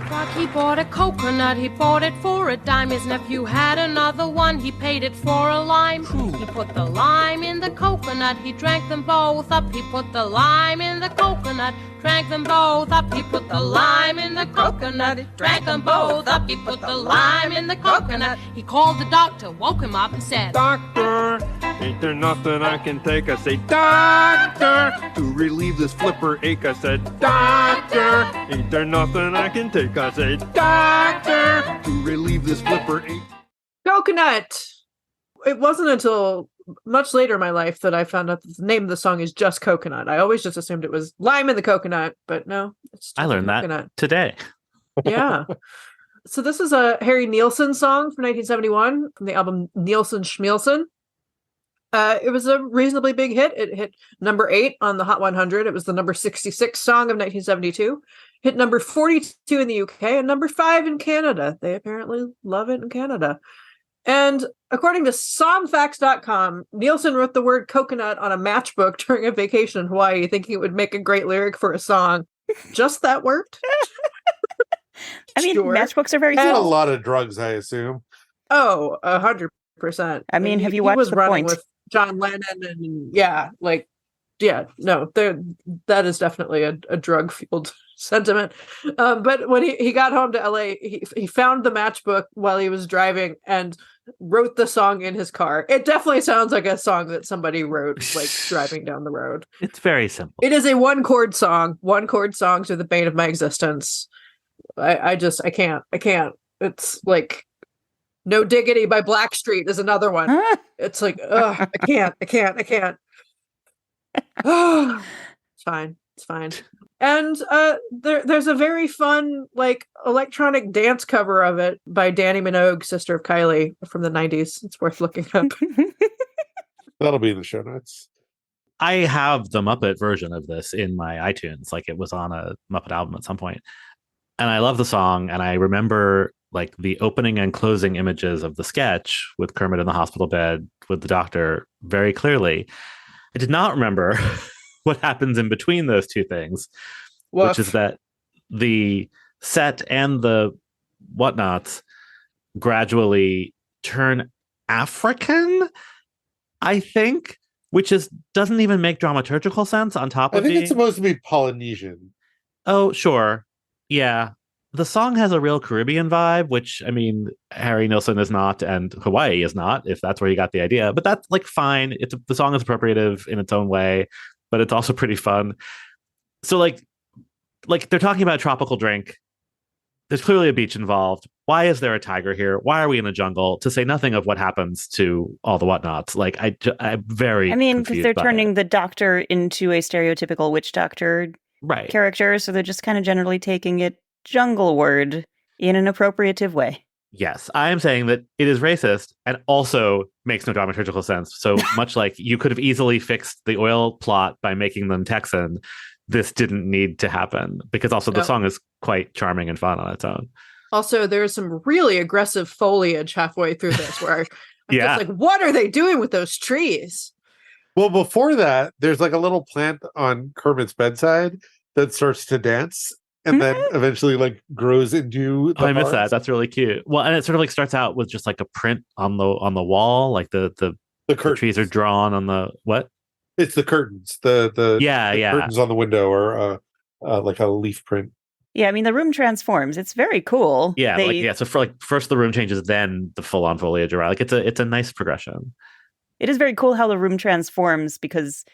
Doc, he bought a coconut, he bought it for a dime. His nephew had another one, he paid it for a lime. He put the lime in the coconut, he drank them both up. He put the lime in the coconut, drank them both up. He put the lime in the coconut, drank them both up. He put the lime in the coconut. He called the doctor, woke him up and said, Doctor, ain't there nothing I can take? I say, Doctor, to relieve this flipper ache. I said, Doctor, ain't there nothing I can take? I say, Doctor, to relieve this flipper ache. Coconut! It wasn't until much later in my life that I found out that the name of the song is just Coconut. I always just assumed it was lime in the coconut, but no. I learned that today. Yeah. So this is a Harry Nilsson song from 1971 from the album Nilsson Schmielsen. It was a reasonably big hit. It hit number 8 on the Hot 100. It was the number 66 song of 1972. Hit number 42 in the UK and number 5 in Canada. They apparently love it in Canada. And according to songfacts.com, Nilsson wrote the word coconut on a matchbook during a vacation in Hawaii, thinking it would make a great lyric for a song. Just that worked? I mean, matchbooks are very and small. a lot of drugs, I assume. Oh, 100%. I mean, have you he watched was The running Point? with John Lennon and that is definitely a drug-fueled sentiment. But when he got home to LA, he found the matchbook while he was driving and wrote the song in his car. It definitely sounds like a song that somebody wrote driving down the road. It's very simple. It is a one-chord song. One-chord songs are the bane of my existence. I can't. It's like No Diggity by Blackstreet is another one. It's like, ugh, I can't. It's fine. And there's a very fun electronic dance cover of it by Danny Minogue, sister of Kylie, from the 90s. It's worth looking up. That'll be in the show notes. I have the Muppet version of this in my iTunes. It was on a Muppet album at some point. And I love the song. And I remember the opening and closing images of the sketch with Kermit in the hospital bed with the doctor very clearly. I did not remember what happens in between those two things, which is that the set and the whatnots gradually turn African, I think. which doesn't even make dramaturgical sense on top I of think being... it's supposed to be Polynesian. Oh, sure. Yeah. The song has a real Caribbean vibe, which, I mean, Harry Nilsson is not, and Hawaii is not, if that's where you got the idea. But that's like fine. The song is appropriative in its own way, but it's also pretty fun. So like they're talking about a tropical drink. There's clearly a beach involved. Why is there a tiger here? Why are we in a jungle? To say nothing of what happens to all the whatnots. Like I'm very. I mean, because confused they're by turning it. the doctor into a stereotypical witch doctor Right. character, so they're just kind of generally taking it jungle word in an appropriative way. Yes, I am saying that it is racist and also makes no dramaturgical sense. So much like you could have easily fixed the oil plot by making them Texan, this didn't need to happen because also the song is quite charming and fun on its own. Also, there's some really aggressive foliage halfway through this where I'm just like, what are they doing with those trees? Well, before that, there's like a little plant on Kermit's bedside that starts to dance and then eventually like grows into the I miss that. forest. That's really cute. Well, and it sort of like starts out with just like a print on the wall, like the trees are drawn on the what? It's the curtains. The curtains on the window or like a leaf print. Yeah, I mean, the room transforms. It's very cool. Yeah, so for like first the room changes, then the full on foliage around. Like it's a nice progression. It is very cool how the room transforms because,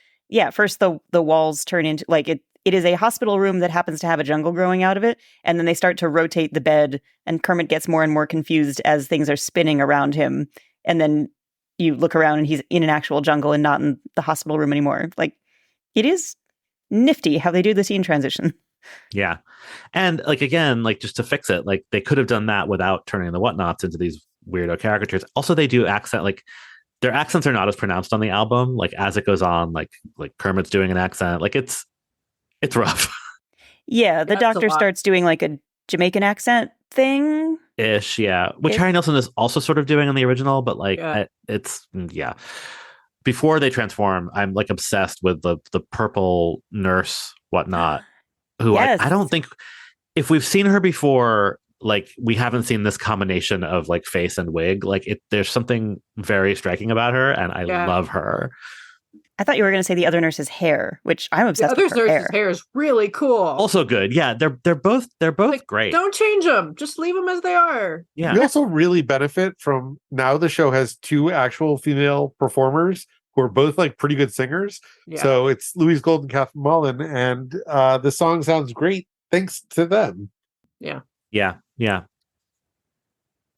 first the walls turn into like it is a hospital room that happens to have a jungle growing out of it. And then they start to rotate the bed and Kermit gets more and more confused as things are spinning around him. And then you look around and he's in an actual jungle and not in the hospital room anymore. Like it is nifty how they do the scene transition. Yeah. And like, again, like just to fix it, like they could have done that without turning the whatnots into these weirdo caricatures. Also, they do accent, like their accents are not as pronounced on the album. Like as it goes on, like Kermit's doing an accent, like it's rough. Yeah. The doctor starts doing like a Jamaican accent thing. Ish. Yeah. Which Harry Nilsson is also sort of doing on the original, but like it's. Before they transform, I'm like obsessed with the purple nurse whatnot, who I don't think if we've seen her before, like we haven't seen this combination of like face and wig. Like there's something very striking about her, and I love her. I thought you were going to say the other nurse's hair, which I'm obsessed with. The other nurse's hair is really cool. Also good. Yeah, they're both like, great. Don't change them. Just leave them as they are. Yeah. We also really benefit from now the show has two actual female performers who are both like pretty good singers. Yeah. So it's Louise Gold and Catherine Mullen, and the song sounds great thanks to them. Yeah. Yeah. Yeah.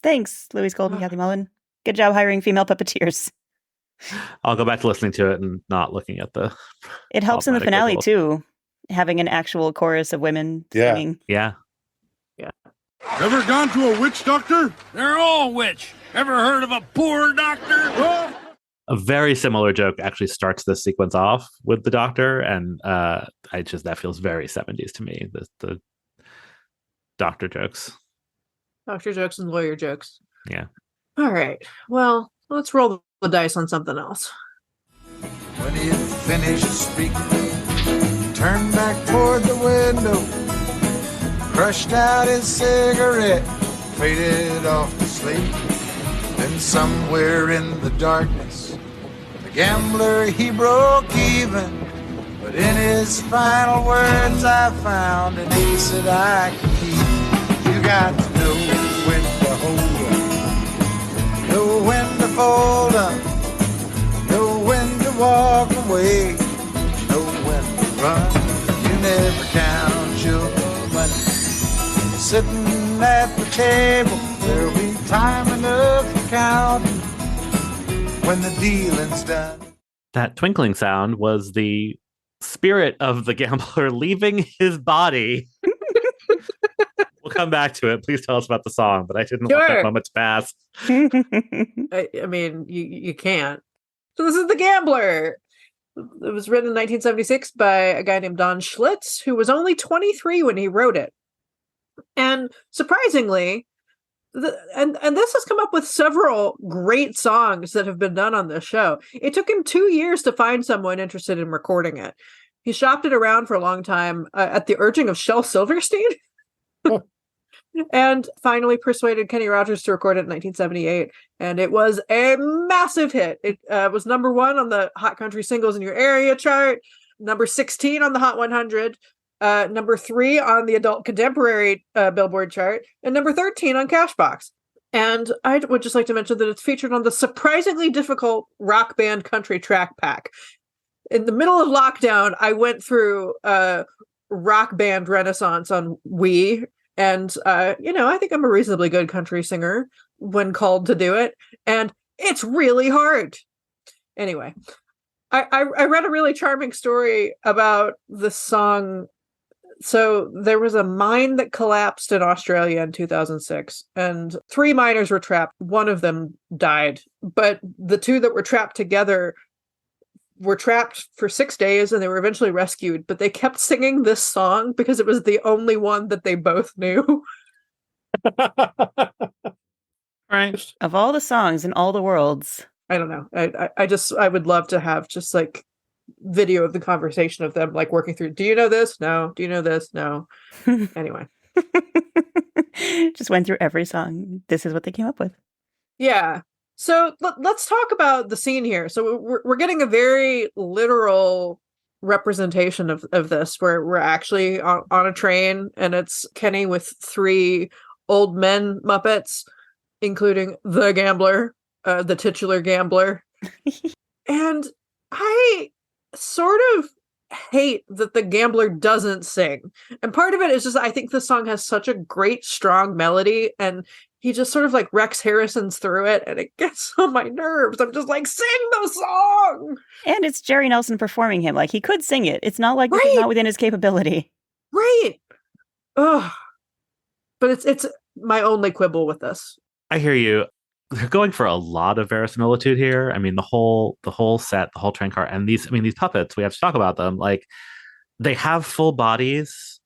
Thanks, Louise Gold and Kathy Mullen. Good job hiring female puppeteers. I'll go back to listening to it and not looking at the. It helps in the finale too, having an actual chorus of women singing. Yeah. Ever gone to a witch doctor? They're all witch. Ever heard of a poor doctor? A very similar joke actually starts this sequence off with the doctor, and that feels very 70s to me. The doctor jokes. Doctor jokes and lawyer jokes. Yeah. All right. Well, let's roll the dice on something else. When he finished speaking, he turned back toward the window, crushed out his cigarette, faded off to sleep. Then somewhere in the darkness, the gambler, he broke even. But in his final words, I found an ace that I can keep. You got to know when to hold up, know when to fold up, know when to walk away, know when to run. You never count your money. Sitting at the table, there'll be time enough for counting when the dealing's done. That twinkling sound was the spirit of the gambler leaving his body. We'll come back to it. Please tell us about the song, but I didn't want that moment to pass. I mean, you can't. So this is The Gambler. It was written in 1976 by a guy named Don Schlitz, who was only 23 when he wrote it. And surprisingly, and this has come up with several great songs that have been done on this show. It took him 2 years to find someone interested in recording it. He shopped it around for a long time at the urging of Shel Silverstein. And finally persuaded Kenny Rogers to record it in 1978. And it was a massive hit. It was number 1 on the Hot Country Singles in Your Area chart, number 16 on the Hot 100, number 3 on the Adult Contemporary Billboard chart, and number 13 on Cashbox. And I would just like to mention that it's featured on the surprisingly difficult Rock Band Country Track Pack. In the middle of lockdown, I went through Rock Band Renaissance on Wii. And, I think I'm a reasonably good country singer when called to do it. And it's really hard. Anyway, I read a really charming story about the song. So there was a mine that collapsed in Australia in 2006, and 3 miners were trapped. One of them died, but the 2 that were trapped together were trapped for 6 days, and they were eventually rescued. But they kept singing this song because it was the only one that they both knew. Right. Of all the songs in all the worlds. I don't know. I would love to have just like video of the conversation of them like working through. Do you know this? No. Do you know this? No. Anyway. Just went through every song. This is what they came up with. Yeah. So let's talk about the scene here. So we're getting a very literal representation of this, where we're actually on a train, and it's Kenny with 3 old men Muppets, including the gambler, the titular gambler. And I sort of hate that the gambler doesn't sing. And part of it is just, I think the song has such a great, strong melody, and he just sort of like Rex Harrison's through it, and it gets on my nerves. I'm just like, sing the song! And it's Jerry Nelson performing him. Like, he could sing it. It's not like this is not within his capability. Right. Ugh. But it's my only quibble with this. I hear you. They're going for a lot of verisimilitude here. I mean, the whole set, the whole train car, and these puppets, we have to talk about them. Like, they have full bodies,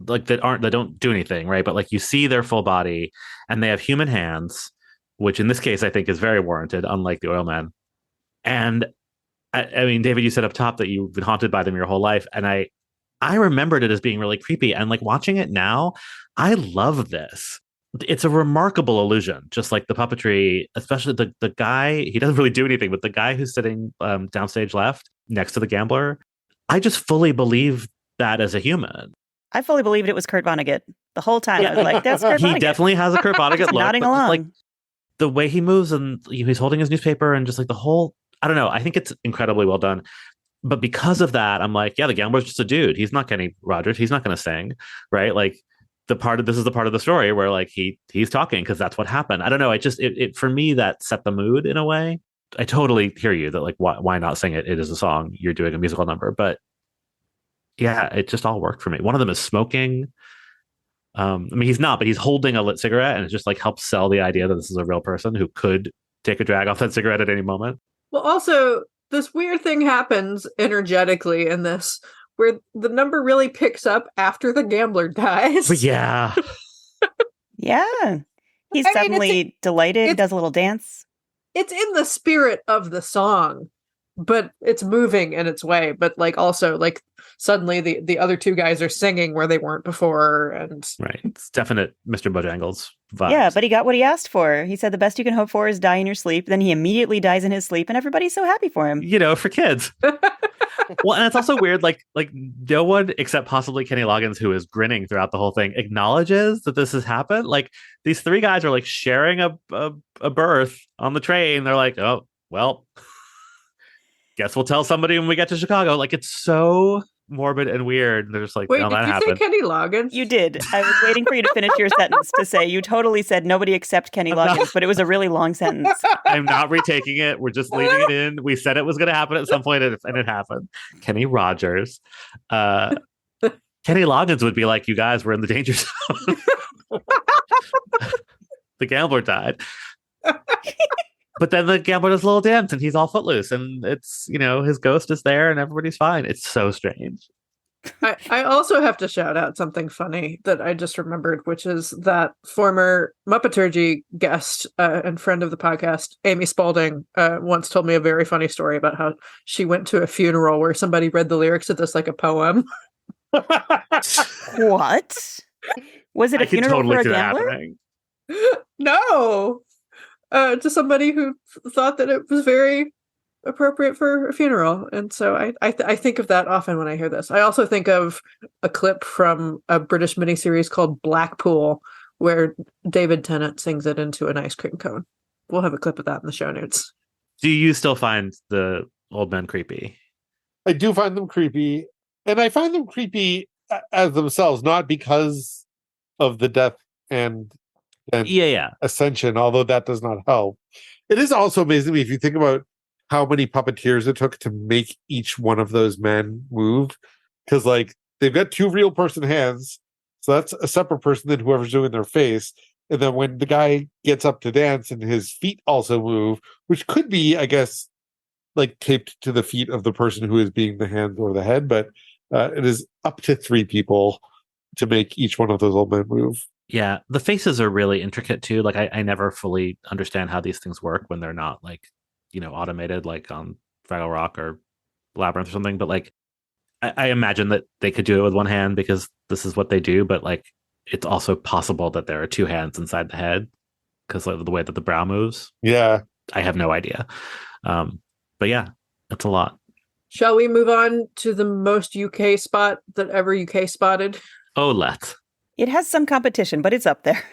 like that don't do anything, right? But like, you see their full body, and they have human hands, which in this case I think is very warranted, unlike the oil man. And I mean, David, you said up top that you've been haunted by them your whole life, and I remembered it as being really creepy. And like, watching it now, I love this. It's a remarkable illusion, just like the puppetry, especially the guy. He doesn't really do anything, but the guy who's sitting downstage left next to the gambler, I just fully believe that as a human. I fully believed it was Kurt Vonnegut the whole time. I was like, that's Kurt Vonnegut. He definitely has a Kurt Vonnegut look. Nodding along. Like, the way he moves, and he's holding his newspaper, and just like the whole, I don't know. I think it's incredibly well done. But because of that, I'm like, yeah, the gambler's just a dude. He's not Kenny Rogers. He's not going to sing, right? Like, this is the part of the story where like he's talking because that's what happened. I don't know. It for me, that set the mood in a way. I totally hear you that like, why not sing it? It is a song. You're doing a musical number, but yeah, it just all worked for me. One of them is smoking. I mean, he's not, but he's holding a lit cigarette, and it just like helps sell the idea that this is a real person who could take a drag off that cigarette at any moment. Well, also, this weird thing happens energetically in this, where the number really picks up after the gambler dies. But yeah. Yeah. He's suddenly delighted, does a little dance. It's in the spirit of the song, but it's moving in its way. But like, also like, suddenly the other 2 guys are singing where they weren't before. And right. It's definite Mr. Bojangles vibes. Yeah, but he got what he asked for. He said the best you can hope for is die in your sleep. Then he immediately dies in his sleep, and everybody's so happy for him. For kids. Well, and it's also weird, like no one except possibly Kenny Loggins, who is grinning throughout the whole thing, acknowledges that this has happened. Like, these 3 guys are like sharing a berth on the train. They're like, oh, well, guess we'll tell somebody when we get to Chicago. Like, it's so morbid and weird. They're just like, wait, no, that did you happened. say Kenny Loggins? You did. I was waiting for you to finish your sentence to say you totally said nobody except Kenny Loggins, but it was a really long sentence. I'm not retaking it. We're just leaving it in. We said it was going to happen at some point, and it happened. Kenny Rogers. Kenny Loggins would be like, you guys were in the danger zone. The gambler died. But then the gambler does a little dance, and he's all footloose, and it's, his ghost is there, and everybody's fine. It's so strange. I also have to shout out something funny that I just remembered, which is that former Muppeturgy guest and friend of the podcast, Amy Spaulding, once told me a very funny story about how she went to a funeral where somebody read the lyrics of this like a poem. What? Was it a I could funeral totally for a see that gambler? happening. No, to somebody who thought that it was very appropriate for a funeral, and so I think of that often when I hear this. I also think of a clip from a British miniseries called Blackpool, where David Tennant sings it into an ice cream cone. We'll have a clip of that in the show notes. Do you still find the old men creepy? I do find them creepy, and I find them creepy as themselves, not because of the death and Yeah. ascension, although that does not help. It is also amazing to me if you think about how many puppeteers it took to make each one of those men move, because like they've got two real person hands, so that's a separate person than whoever's doing their face. And then when the guy gets up to dance and his feet also move, which could be, I guess, like taped to the feet of the person who is being the hand or the head, but it is up to 3 people to make each one of those old men move. Yeah, the faces are really intricate too. Like I never fully understand how these things work when they're not like, automated, like on Fraggle Rock or Labyrinth or something. But like, I imagine that they could do it with one hand because this is what they do. But like, it's also possible that there are 2 hands inside the head because of the way that the brow moves. Yeah, I have no idea. But yeah, that's a lot. Shall we move on to the most UK spot that ever UK spotted? Oh, let's. It has some competition, but it's up there.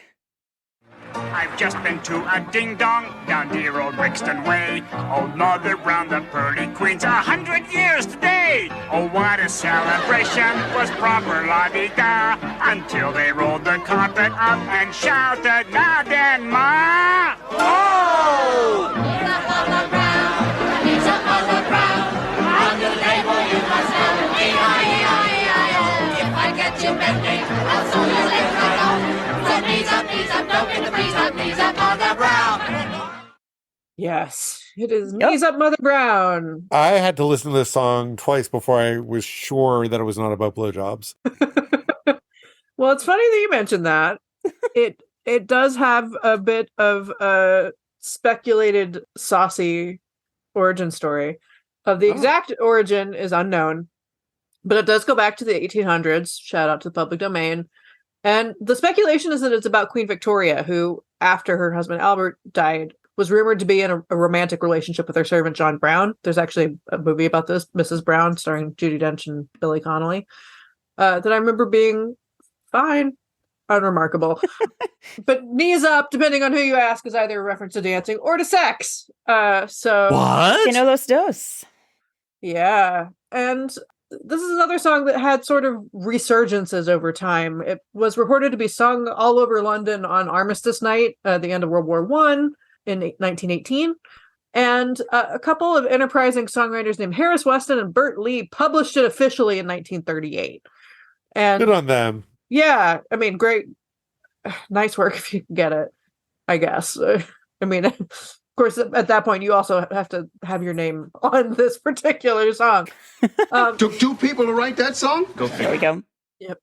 I've just been to a ding-dong down dear old Brixton Way. Old Mother Brown, the pearly queen's 100 years today. Oh, what a celebration was proper la-di-da, until they rolled the carpet up and shouted, "Now then, Ma!" Oh! He's a Mother Brown, he's a Mother Brown. Under the table you must have an E-I-E-I-E-I-O. If I get you bending, I'll sew your legs right off. So knees up, don't get the breeze up, knees up, Mother Brown. Yes, it is Knees Up, Mother Brown. I had to listen to this song twice before I was sure that it was not about blowjobs. Well, it's funny that you mentioned that. It does have a bit of a speculated saucy origin story. Of the exact origin is unknown, but it does go back to the 1800s. Shout out to the public domain. And the speculation is that it's about Queen Victoria, who, after her husband Albert died, was rumored to be in a romantic relationship with her servant John Brown. There's actually a movie about this, Mrs. Brown, starring Judi Dench and Billy Connolly, that I remember being fine, unremarkable. But knees up, depending on who you ask, is either a reference to dancing or to sex. So what? Que no los dos. Yeah, and this is another song that had sort of resurgences over time. It was reported to be sung all over London on Armistice Night at the end of World War I in 1918. And a couple of enterprising songwriters named Harris Weston and Bert Lee published it officially in 1938. And good on them. Yeah, I mean, great. Nice work if you can get it, I guess. I mean, of course, at that point, you also have to have your name on this particular song. Took 2 people to write that song? There we go. Yep.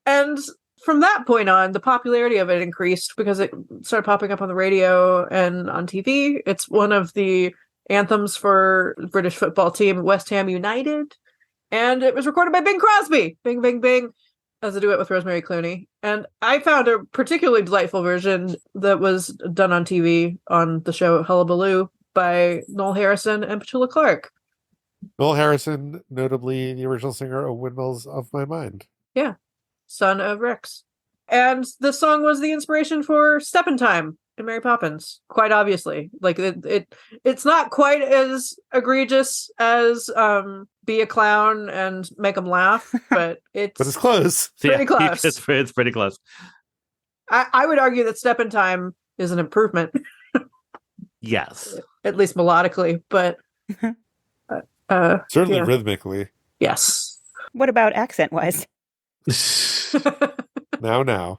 And from that point on, the popularity of it increased because it started popping up on the radio and on TV. It's one of the anthems for the British football team, West Ham United. And it was recorded by Bing Crosby. Bing, bing, bing. As a duet with Rosemary Clooney. And I found a particularly delightful version that was done on TV on the show Hullabaloo by Noel Harrison and Petula Clark. Noel Harrison, notably the original singer of Windmills of My Mind. Yeah. Son of Rex. And the song was the inspiration for Steppin' Time in Mary Poppins, quite obviously. Like it's not quite as egregious as Be a Clown and Make 'em Laugh, but it's close. Pretty close. It's pretty close. I would argue that Steppin' Time is an improvement. Yes. At least melodically, but certainly yeah. rhythmically. Yes. What about accent-wise? Now.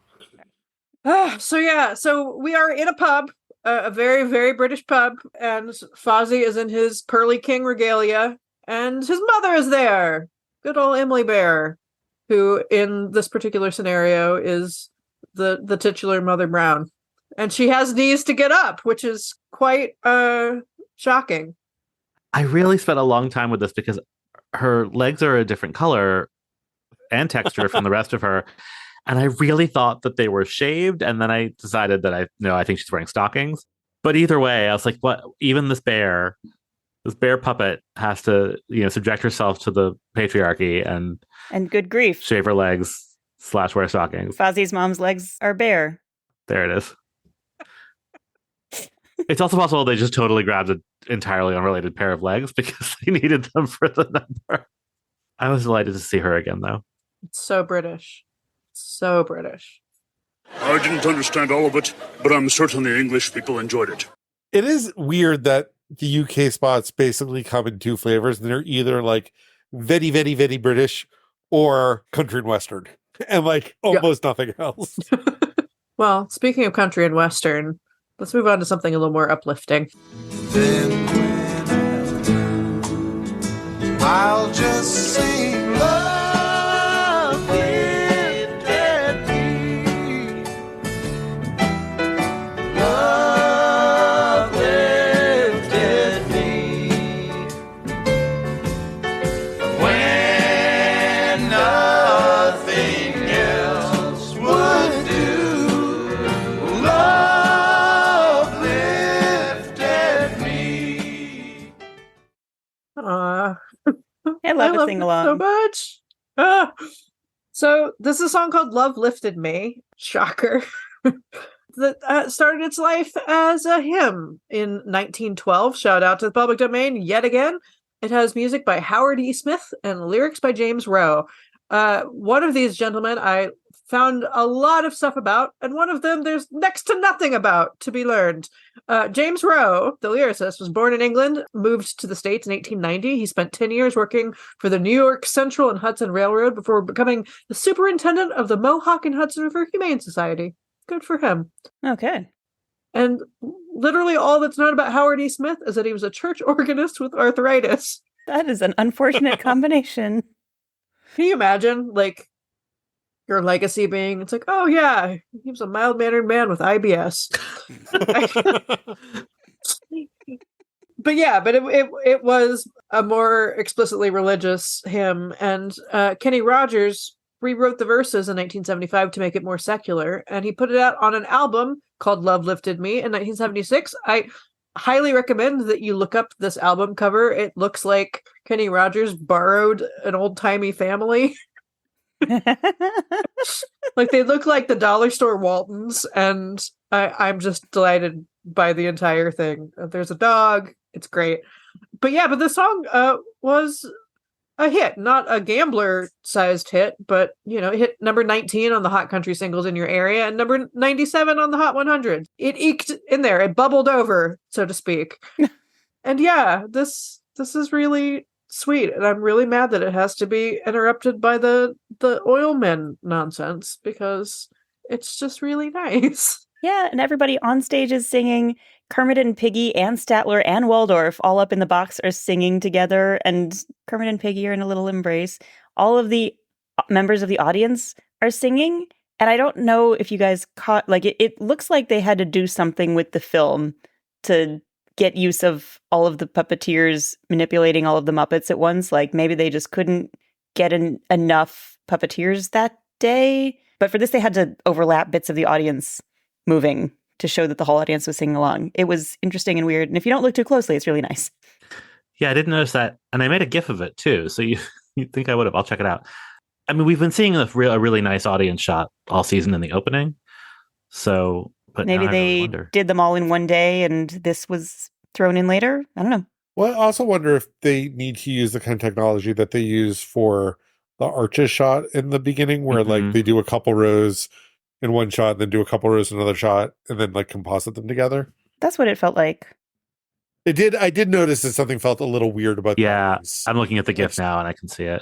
So we are in a pub, a very, very British pub, and Fozzie is in his Pearly King regalia, and his mother is there. Good old Emily Bear, who in this particular scenario is the titular Mother Brown. And she has knees to get up, which is quite shocking. I really spent a long time with this because her legs are a different color and texture from the rest of her. And I really thought that they were shaved. And then I decided that I think she's wearing stockings. But either way, I was like, what? Even this bear puppet has to, subject herself to the patriarchy and good grief. Shave her legs / wear stockings. Fozzie's mom's legs are bare. There it is. It's also possible they just totally grabbed an entirely unrelated pair of legs because they needed them for the number. I was delighted to see her again, though. It's so British. So British. I didn't understand all of it, but I'm certain the English people enjoyed it. It is weird that the UK spots basically come in two flavors, and they're either like very, very, very British or country and western, and like almost nothing else. Well, speaking of country and western, let's move on to something a little more uplifting. Then when I'll just sing love lifted me. Love lifted me. When nothing else would do. Love lifted me. I love to sing along so much. So this is a song called "Love Lifted Me." Shocker. That started its life as a hymn in 1912. Shout out to the public domain yet again. It has music by Howard E. Smith and lyrics by James Rowe. One of these gentlemen I found a lot of stuff about, and one of them there's next to nothing about to be learned. James Rowe, the lyricist, was born in England, moved to the States in 1890. He spent 10 years working for the New York Central and Hudson Railroad before becoming the superintendent of the Mohawk and Hudson River Humane Society. Good for him. Okay. And literally all that's known about Howard E. Smith is that he was a church organist with arthritis. That is an unfortunate combination. Can you imagine, like, your legacy being, it's like, oh yeah, he was a mild-mannered man with IBS. But it was a more explicitly religious hymn, and Kenny Rogers rewrote the verses in 1975 to make it more secular, and he put it out on an album called Love Lifted Me in 1976. I highly recommend that you look up this album cover. It looks like Kenny Rogers borrowed an old-timey family. Like they look like the dollar store Waltons, and I'm just delighted by the entire thing. There's a dog. It's great. But this song was a hit, not a Gambler-sized hit, but, it hit number 19 on the Hot Country Singles in your area and number 97 on the Hot 100. It eked in there. It bubbled over, so to speak. And this is really sweet, and I'm really mad that it has to be interrupted by the oil men nonsense, because it's just really nice. Yeah, and everybody on stage is singing. Kermit and Piggy and Statler and Waldorf all up in the box are singing together, and Kermit and Piggy are in a little embrace. All of the members of the audience are singing, and I don't know if you guys caught, like, it looks like they had to do something with the film to get use of all of the puppeteers manipulating all of the Muppets at once. Like, maybe they just couldn't get enough puppeteers that day. But for this, they had to overlap bits of the audience moving to show that the whole audience was singing along. It was interesting and weird. And if you don't look too closely, it's really nice. Yeah, I didn't notice that. And I made a GIF of it, too. So you think I would have. I'll check it out. I mean, we've been seeing a really nice audience shot all season in the opening. So, but maybe they really did them all in one day and this was thrown in later. I don't know. Well, I also wonder if they need to use the kind of technology that they use for the arches shot in the beginning, where like they do a couple rows in one shot, and then do a couple rows in another shot, and then like composite them together. That's what it felt like. It did. I did notice that something felt a little weird about. Yeah, I'm looking at the GIF now, and I can see it.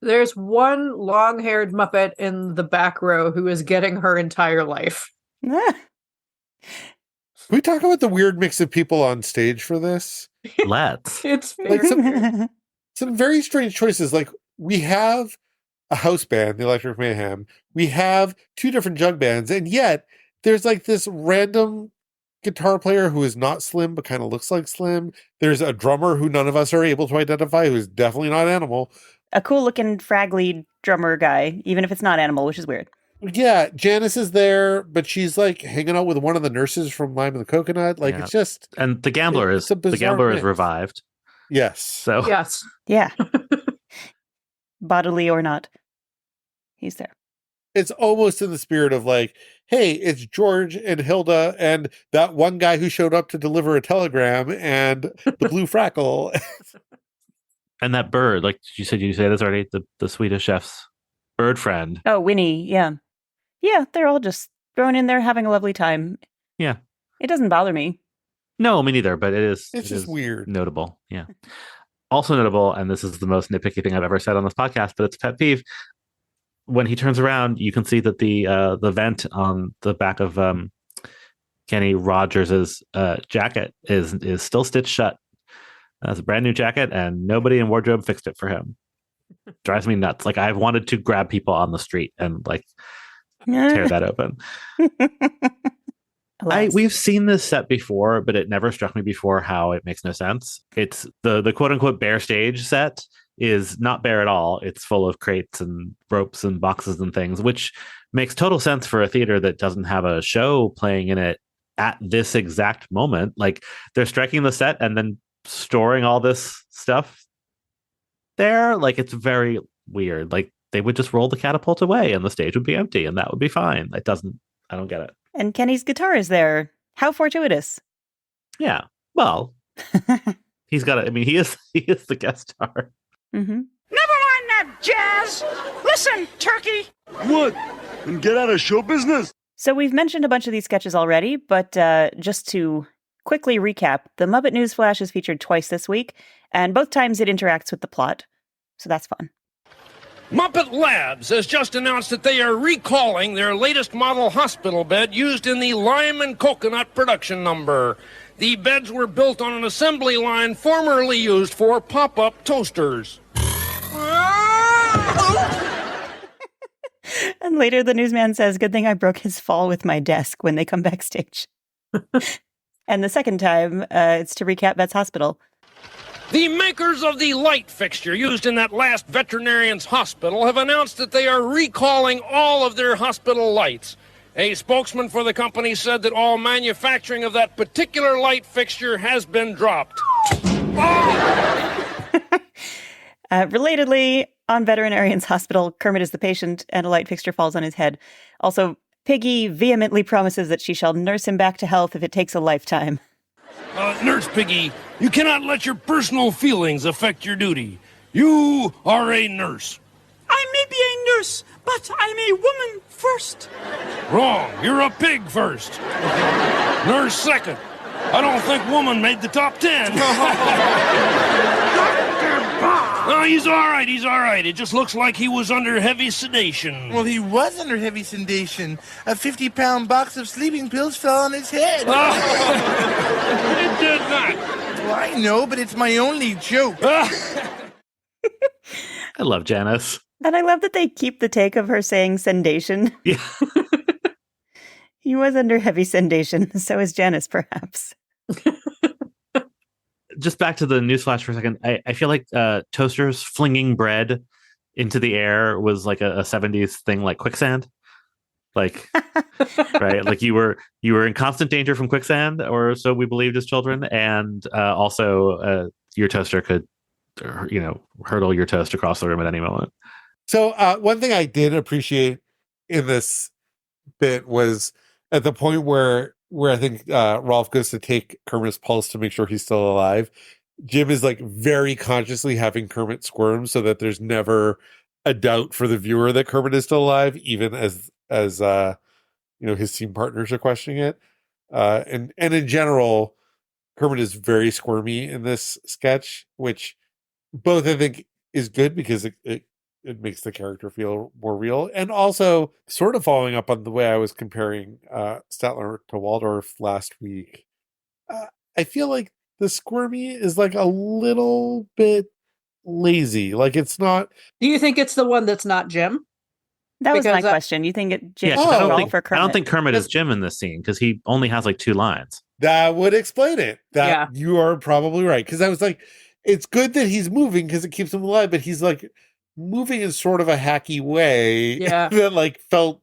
There's one long-haired Muppet in the back row who is getting her entire life. Can we talk about the weird mix of people on stage for this? Let's. It's like some very strange choices. Like, we have a house band, the Electric Mayhem. We have two different jug bands, and yet there's like this random guitar player who is not Slim but kind of looks like Slim. There's a drummer who none of us are able to identify, who's definitely not Animal. A cool looking fraggly drummer guy, even if it's not Animal, which is weird. Yeah, Janice is there, but she's like hanging out with one of the nurses from Lime and the Coconut. Like Yeah. it's just And the gambler it's a the bizarre gambler is mix. revived. Yes. So Yes. Yeah. Bodily or not. He's there. It's almost in the spirit of like, hey, it's George and Hilda and that one guy who showed up to deliver a telegram and the blue frackle. and that bird, like you said, you say this already, the Swedish chef's bird friend. Oh, Winnie. Yeah. Yeah. They're all just thrown in there having a lovely time. Yeah. It doesn't bother me. No, me neither, but It's it just is weird. notable. Yeah. Also notable, and this is the most nitpicky thing I've ever said on this podcast, but it's a pet peeve. When he turns around, you can see that the vent on the back of Kenny Rogers's jacket is still stitched shut. That's a brand new jacket, and nobody in wardrobe fixed it for him. Drives me nuts. Like I've wanted to grab people on the street and like tear that open. We've seen this set before, but it never struck me before how it makes no sense. It's the quote unquote bare stage set is not bare at all. It's full of crates and ropes and boxes and things, which makes total sense for a theater that doesn't have a show playing in it at this exact moment. Like they're striking the set and then storing all this stuff there. Like it's very weird. Like they would just roll the catapult away and the stage would be empty and that would be fine. I don't get it. And Kenny's guitar is there. How fortuitous. Yeah. Well, he's got he is the guest star. Mm-hmm. Never mind that jazz. Listen, Turkey. What? And get out of show business? So we've mentioned a bunch of these sketches already, but just to quickly recap, the Muppet News Flash is featured twice this week, and both times it interacts with the plot. So that's fun. Muppet Labs has just announced that they are recalling their latest model hospital bed used in the Lime and Coconut production number. The beds were built on an assembly line formerly used for pop-up toasters. And later the newsman says, good thing I broke his fall with my desk when they come backstage. And the second time, it's to recap Vet's Hospital. The makers of the light fixture used in that last veterinarian's hospital have announced that they are recalling all of their hospital lights. A spokesman for the company said that all manufacturing of that particular light fixture has been dropped. Relatedly, on Veterinarian's Hospital, Kermit is the patient and a light fixture falls on his head. Also, Piggy vehemently promises that she shall nurse him back to health if it takes a lifetime. Nurse Piggy, you cannot let your personal feelings affect your duty. You are a nurse. I may be a nurse, but I'm a woman first. Wrong. You're a pig first. Nurse second. I don't think woman made the top 10. Oh, he's all right. He's all right. It just looks like he was under heavy sedation. Well, he was under heavy sedation. A 50-pound box of sleeping pills fell on his head. It did not. Well, I know, but it's my only joke. I love Janice. And I love that they keep the take of her saying sendation. Yeah. He was under heavy sendation. So is Janice, perhaps. Just back to the newsflash for a second. I feel like toasters flinging bread into the air was like a 70s thing, like quicksand. Like, right? Like you were in constant danger from quicksand, or so we believed as children. And also your toaster could, hurtle your toast across the room at any moment. So one thing I did appreciate in this bit was at the point where I think Rolf goes to take Kermit's pulse to make sure he's still alive. Jim is like very consciously having Kermit squirm so that there's never a doubt for the viewer that Kermit is still alive, even as his team partners are questioning it. And in general, Kermit is very squirmy in this sketch, which both I think is good because it makes the character feel more real. And also sort of following up on the way I was comparing Statler to Waldorf last week. I feel like the squirmy is like a little bit lazy. Like it's not. Do you think it's the one that's not Jim? That was my question. You think it Jim I for don't think Kermit is Jim in this scene because he only has like 2 lines. That would explain it. You are probably right. Because I was like, it's good that he's moving because it keeps him alive, but he's like moving in sort of a hacky way that like felt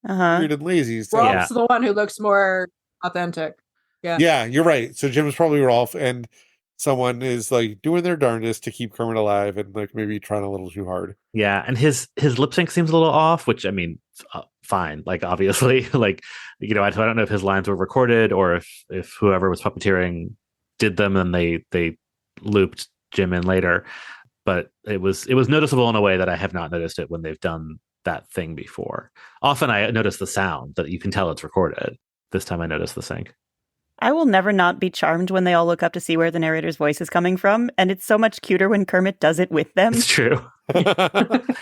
weird and lazy. So Rolf's the one who looks more authentic. Yeah. Yeah, you're right. So Jim's probably Rolf, and someone is like doing their darndest to keep Kermit alive and like maybe trying a little too hard. Yeah, and his lip sync seems a little off, which I mean, fine. Like obviously, like I don't know if his lines were recorded or if whoever was puppeteering did them and they looped Jim in later. But it was noticeable in a way that I have not noticed it when they've done that thing before. Often I notice the sound that you can tell it's recorded. This time I noticed the sync. I will never not be charmed when they all look up to see where the narrator's voice is coming from, and it's so much cuter when Kermit does it with them. It's true. And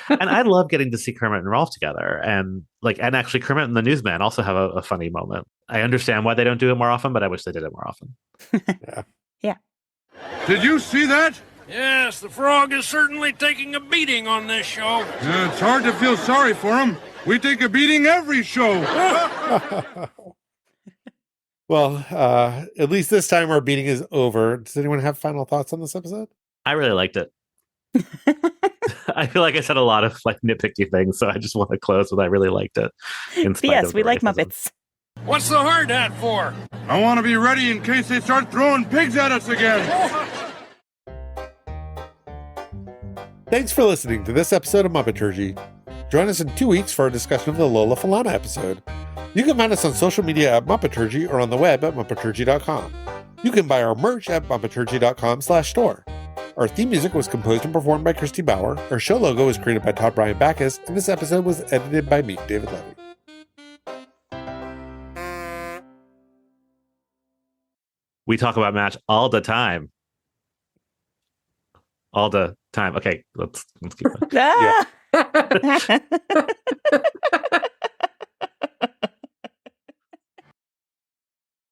I love getting to see Kermit and Rolf together, and actually Kermit and the Newsman also have a funny moment. I understand why they don't do it more often, but I wish they did it more often. Yeah. Did you see that? Yes, the frog is certainly taking a beating on this show. Yeah, it's hard to feel sorry for him. We take a beating every show. Well, at least this time our beating is over. Does anyone have final thoughts on this episode? I really liked it. I feel like I said a lot of like nitpicky things, so I just want to close with I really liked it. Yes, we like Muppets. What's the hard hat for? I want to be ready in case they start throwing pigs at us again. Thanks for listening to this episode of Muppeturgy. Join us in 2 weeks for our discussion of the Lola Falana episode. You can find us on social media at Muppeturgy or on the web at Muppeturgy.com. You can buy our merch at Muppeturgy.com/store. Our theme music was composed and performed by Christy Bauer. Our show logo was created by Todd Brian Backus, and this episode was edited by me, David Levy. We talk about match all the time. All the time. Okay, let's keep going. Ah!